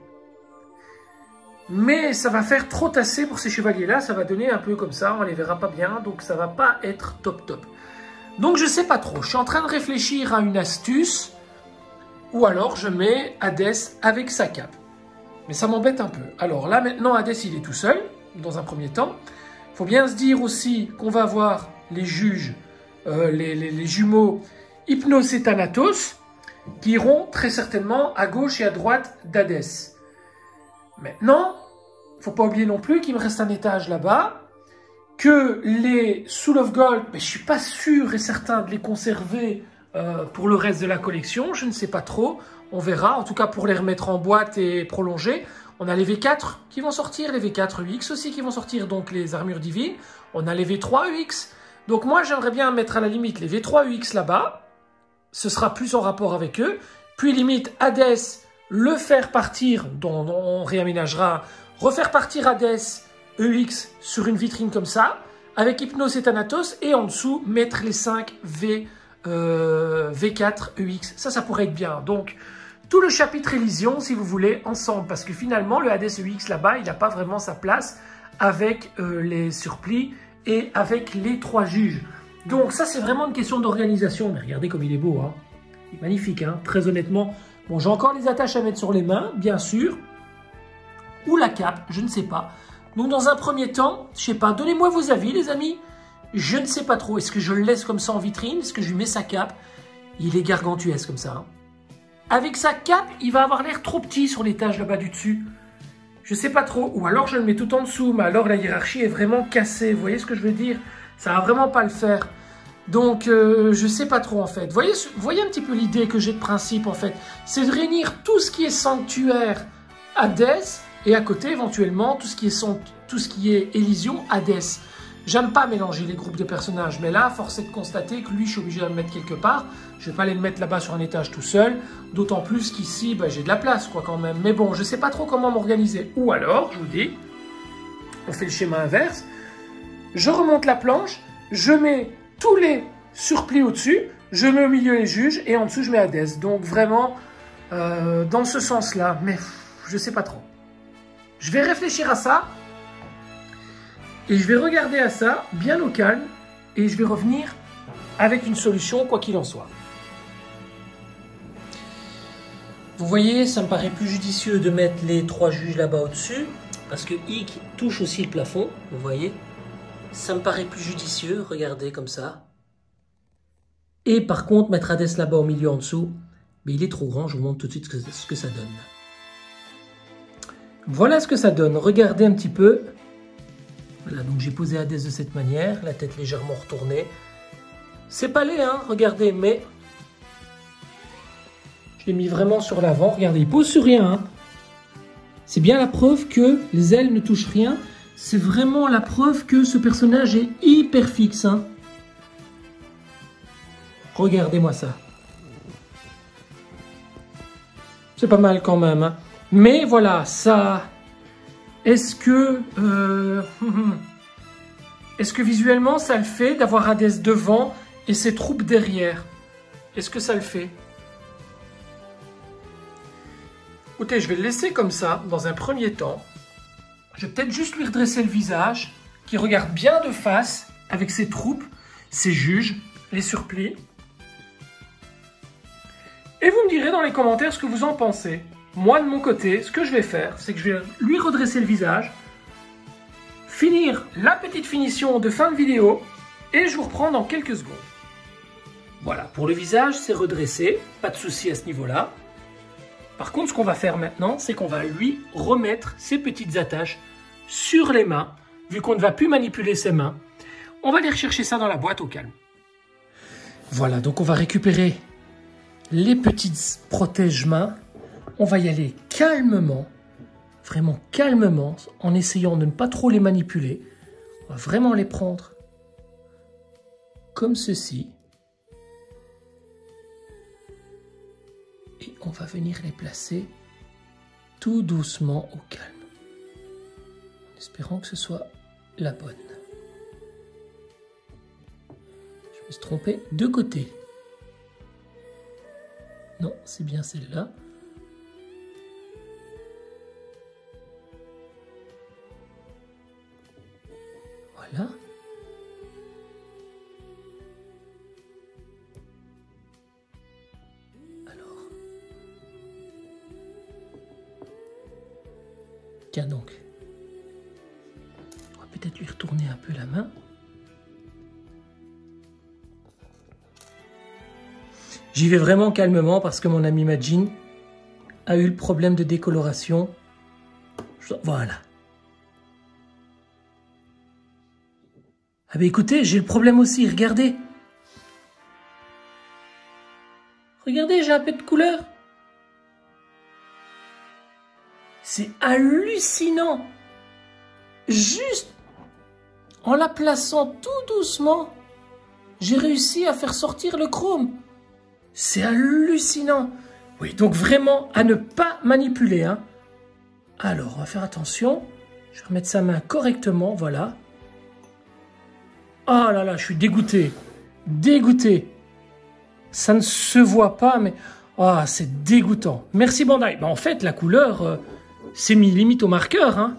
Mais ça va faire trop tasser pour ces chevaliers-là, ça va donner un peu comme ça, on les verra pas bien, donc ça va pas être top top. Donc je sais pas trop, je suis en train de réfléchir à une astuce, ou alors je mets Hadès avec sa cape. Mais ça m'embête un peu. Alors là maintenant Hadès il est tout seul, dans un premier temps. Il faut bien se dire aussi qu'on va avoir les juges, les jumeaux Hypnos et Thanatos, qui iront très certainement à gauche et à droite d'Hadès. Maintenant, il ne faut pas oublier non plus qu'il me reste un étage là-bas, que les Soul of Gold, mais je ne suis pas sûr et certain de les conserver pour le reste de la collection, je ne sais pas trop, on verra, en tout cas pour les remettre en boîte et prolonger. On a les V4 qui vont sortir, les V4 EX aussi qui vont sortir, donc les armures divines, on a les V3 EX, donc moi j'aimerais bien mettre à la limite les V3 EX là-bas, ce sera plus en rapport avec eux, puis limite Hadès, le faire partir, dont on réaménagera, refaire partir Hadès EX sur une vitrine comme ça, avec Hypnos et Thanatos, et en dessous, mettre les 5 V4 EX. Ça pourrait être bien. Donc, tout le chapitre Élysion, si vous voulez, ensemble, parce que finalement, le Hadès EX là-bas, il n'a pas vraiment sa place avec les surplis et avec les 3 juges. Donc, ça, c'est vraiment une question d'organisation. Mais regardez comme il est beau, hein. Il est magnifique, hein, très honnêtement. Bon, j'ai encore les attaches à mettre sur les mains, bien sûr. Ou la cape, je ne sais pas. Donc, dans un premier temps, je ne sais pas, donnez-moi vos avis, les amis. Je ne sais pas trop. Est-ce que je le laisse comme ça en vitrine? Est-ce que je lui mets sa cape? Il est gargantuesque comme ça. Hein. Avec sa cape, il va avoir l'air trop petit sur l'étage là-bas du dessus. Je ne sais pas trop. Ou alors, je le mets tout en dessous. Mais alors, la hiérarchie est vraiment cassée. Vous voyez ce que je veux dire? Ça ne va vraiment pas le faire. Donc, je sais pas trop en fait. Voyez un petit peu l'idée que j'ai de principe en fait. C'est de réunir tout ce qui est sanctuaire Hadès et à côté éventuellement tout ce qui est Élysion Hadès. J'aime pas mélanger les groupes de personnages, mais là, force est de constater que lui, je suis obligé de le mettre quelque part. Je vais pas aller le mettre là-bas sur un étage tout seul. D'autant plus qu'ici, j'ai de la place quoi quand même. Mais bon, je sais pas trop comment m'organiser. Ou alors, je vous dis, on fait le schéma inverse. Je remonte la planche, je mets tous les surplis au-dessus, je mets au milieu les juges et en dessous je mets Hadès. Donc vraiment dans ce sens-là, mais je sais pas trop. Je vais réfléchir à ça et je vais regarder à ça bien au calme et je vais revenir avec une solution quoi qu'il en soit. Vous voyez, ça me paraît plus judicieux de mettre les 3 juges là-bas au-dessus parce que Hic touche aussi le plafond, vous voyez. Ça me paraît plus judicieux, regardez comme ça. Et par contre, mettre Hades là-bas au milieu en dessous, mais il est trop grand, je vous montre tout de suite ce que ça donne. Voilà ce que ça donne, regardez un petit peu. Voilà, donc j'ai posé Hades de cette manière, la tête légèrement retournée. C'est pas laid, hein, regardez, mais je l'ai mis vraiment sur l'avant. Regardez, il pose sur rien. Hein. C'est bien la preuve que les ailes ne touchent rien. C'est vraiment la preuve que ce personnage est hyper fixe. Hein. Regardez-moi ça. C'est pas mal quand même. Hein. Mais voilà, ça... Est-ce que visuellement ça le fait d'avoir Hades devant et ses troupes derrière? Est-ce que ça le fait? Écoutez, je vais le laisser comme ça, dans un premier temps. Je vais peut-être juste lui redresser le visage, qui regarde bien de face, avec ses troupes, ses juges, les surplis. Et vous me direz dans les commentaires ce que vous en pensez. Moi, de mon côté, ce que je vais faire, c'est que je vais lui redresser le visage, finir la petite finition de fin de vidéo, et je vous reprends dans quelques secondes. Voilà, pour le visage, c'est redressé, pas de souci à ce niveau-là. Par contre, ce qu'on va faire maintenant, c'est qu'on va lui remettre ses petites attaches sur les mains, vu qu'on ne va plus manipuler ses mains. On va aller rechercher ça dans la boîte au calme. Voilà, donc on va récupérer les petites protège-mains. On va y aller calmement, vraiment calmement, en essayant de ne pas trop les manipuler. On va vraiment les prendre comme ceci. Et on va venir les placer tout doucement au calme. En espérant que ce soit la bonne. Je me suis trompé de côté. Non, c'est bien celle-là. Voilà. Alors. Tiens donc. On va peut-être lui retourner un peu la main. J'y vais vraiment calmement parce que mon ami Majin a eu le problème de décoloration. Voilà. Ah ben écoutez, j'ai le problème aussi, regardez. Regardez, j'ai un peu de couleur. C'est hallucinant. Juste en la plaçant tout doucement, j'ai réussi à faire sortir le chrome. C'est hallucinant. Oui, donc vraiment à ne pas manipuler. Hein. Alors, on va faire attention. Je vais remettre sa main correctement, voilà. Oh là là, je suis dégoûté. Dégoûté. Ça ne se voit pas, mais... Ah, oh, c'est dégoûtant. Merci Bandai. Ben, en fait, la couleur, c'est mis limite au marqueur. Hein.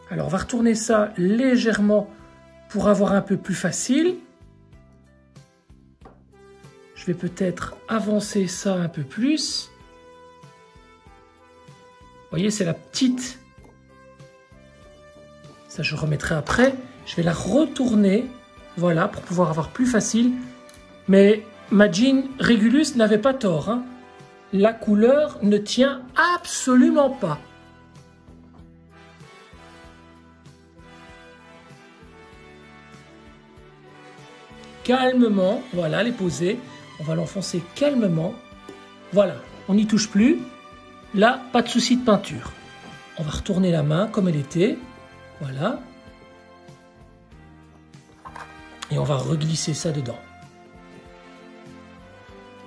Alors, on va retourner ça légèrement pour avoir un peu plus facile. Je vais peut-être avancer ça un peu plus. Vous voyez, c'est la petite. Ça, je remettrai après. Je vais la retourner, voilà, pour pouvoir avoir plus facile. Mais Majin Regulus n'avait pas tort. Hein. La couleur ne tient absolument pas. Calmement, voilà, les poser. On va l'enfoncer calmement. Voilà, on n'y touche plus. Là, pas de souci de peinture. On va retourner la main comme elle était. Voilà. Et on va reglisser ça dedans.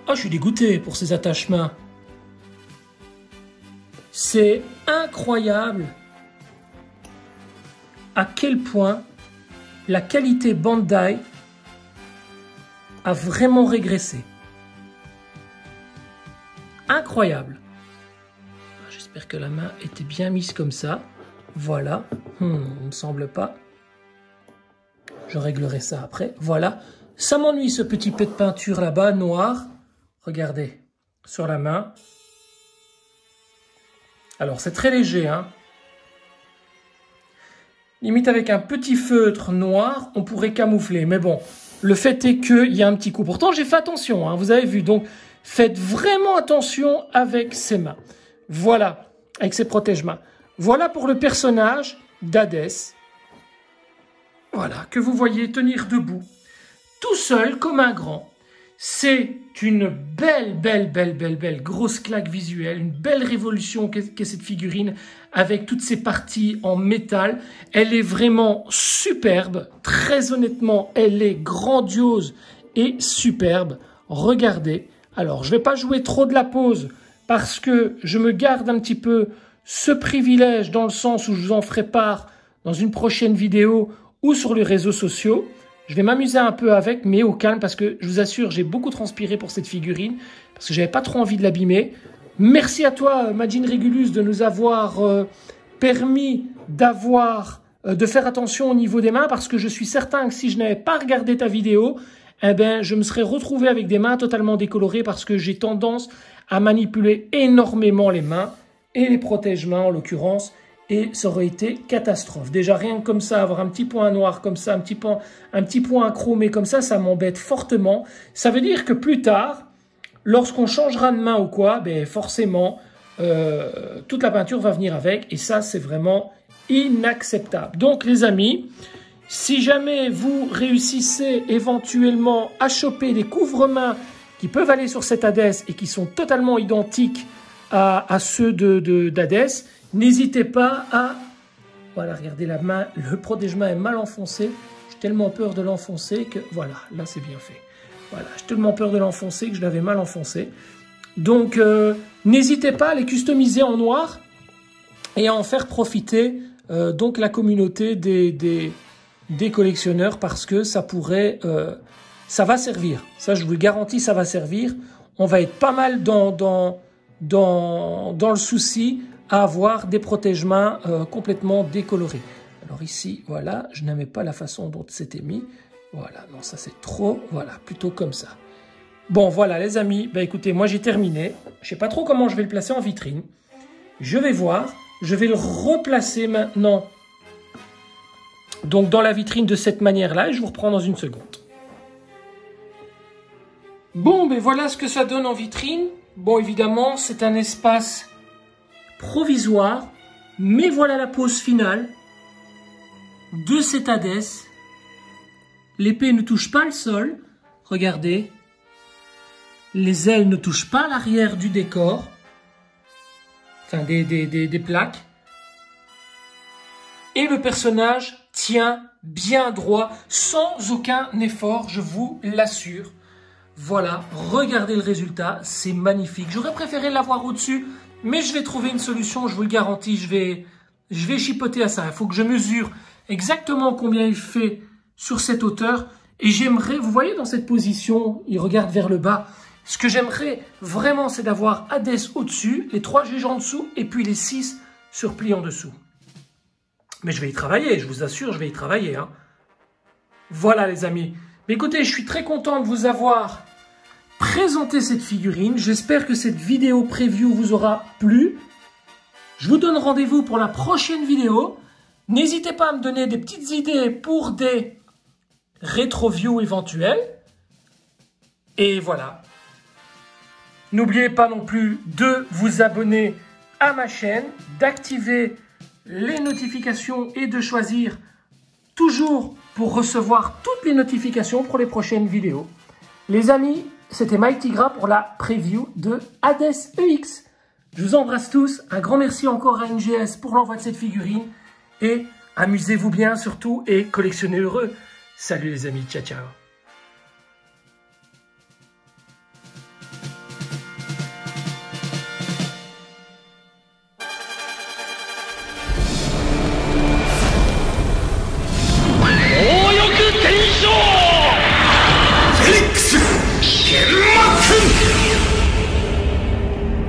Ah, je suis dégoûté pour ces attaches-mains. C'est incroyable à quel point la qualité Bandai a vraiment régressé. Incroyable. J'espère que la main était bien mise comme ça. Voilà. Il ne me semble pas. Je réglerai ça après. Voilà. Ça m'ennuie ce petit peu de peinture là-bas, noir. Regardez. Sur la main. Alors, c'est très léger, hein. Limite avec un petit feutre noir, on pourrait camoufler. Mais bon, Le fait est qu'il y a un petit coup. Pourtant, j'ai fait attention, hein, vous avez vu. Donc, faites vraiment attention avec ses mains. Voilà, avec ses protège-mains. Voilà pour le personnage d'Hadès. Voilà, que vous voyez tenir debout, tout seul comme un grand. C'est une belle grosse claque visuelle, une belle révolution qu'est cette figurine avec toutes ces parties en métal. Elle est vraiment superbe, très honnêtement, elle est grandiose et superbe. Regardez, alors je ne vais pas jouer trop de la pose parce que je me garde un petit peu ce privilège dans le sens où je vous en ferai part dans une prochaine vidéo ou sur les réseaux sociaux. Je vais m'amuser un peu avec, mais au calme, parce que je vous assure, j'ai beaucoup transpiré pour cette figurine, parce que j'avais pas trop envie de l'abîmer. Merci à toi, Majin Regulus, de nous avoir permis de faire attention au niveau des mains, parce que je suis certain que si je n'avais pas regardé ta vidéo, eh ben, je me serais retrouvé avec des mains totalement décolorées, parce que j'ai tendance à manipuler énormément les mains, et les protège-mains en l'occurrence, et ça aurait été catastrophe. Déjà, rien que comme ça, avoir un petit point noir comme ça, un petit point chromé comme ça m'embête fortement. Ça veut dire que plus tard, lorsqu'on changera de main ou quoi, ben forcément, toute la peinture va venir avec. Et ça, c'est vraiment inacceptable. Donc, les amis, si jamais vous réussissez éventuellement à choper des couvre-mains qui peuvent aller sur cet Hadès et qui sont totalement identiques à ceux d'Hadès, n'hésitez pas à... Voilà, regardez la main, le protège-main est mal enfoncé. J'ai tellement peur de l'enfoncer que... Voilà, là c'est bien fait. Voilà, j'ai tellement peur de l'enfoncer que je l'avais mal enfoncé. Donc, n'hésitez pas à les customiser en noir et à en faire profiter donc la communauté des collectionneurs, parce que ça pourrait... ça va servir. Ça, je vous le garantis, ça va servir. On va être pas mal dans le souci à avoir des protège-mains complètement décolorés. Alors ici, voilà, je n'aimais pas la façon dont c'était mis. Voilà, non, ça c'est trop. Voilà, plutôt comme ça. Bon, voilà les amis, bah écoutez, moi j'ai terminé. Je sais pas trop comment je vais le placer en vitrine. Je vais voir. Je vais le replacer maintenant donc dans la vitrine de cette manière-là, et je vous reprends dans une seconde. Bon, ben voilà ce que ça donne en vitrine. Bon, évidemment, c'est un espace provisoire, mais voilà la pose finale de cet Hadès. L'épée ne touche pas le sol, regardez. Les ailes ne touchent pas l'arrière du décor, enfin des plaques. Et le personnage tient bien droit, sans aucun effort, je vous l'assure. Voilà, regardez le résultat, c'est magnifique. J'aurais préféré l'avoir au-dessus, mais je vais trouver une solution, je vous le garantis, je vais chipoter à ça. Il faut que je mesure exactement combien il fait sur cette hauteur. Et j'aimerais, vous voyez dans cette position, il regarde vers le bas. Ce que j'aimerais vraiment, c'est d'avoir Hadès au-dessus, les 3 juges en dessous, et puis les 6 sur pli en dessous. Mais je vais y travailler, je vous assure, je vais y travailler. Hein. Voilà les amis. Mais écoutez, je suis très content de vous avoir présenté cette figurine. J'espère que cette vidéo preview vous aura plu. Je vous donne rendez-vous pour la prochaine vidéo. N'hésitez pas à me donner des petites idées pour des rétro-views éventuels. Et voilà. N'oubliez pas non plus de vous abonner à ma chaîne, d'activer les notifications et de choisir toujours pour recevoir toutes les notifications pour les prochaines vidéos. Les amis, c'était Mike Tigra pour la preview de Hadès EX. Je vous embrasse tous, un grand merci encore à NGS pour l'envoi de cette figurine et amusez-vous bien surtout et collectionnez heureux. Salut les amis, ciao ciao.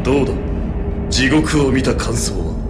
Doda, 地獄を見た感想は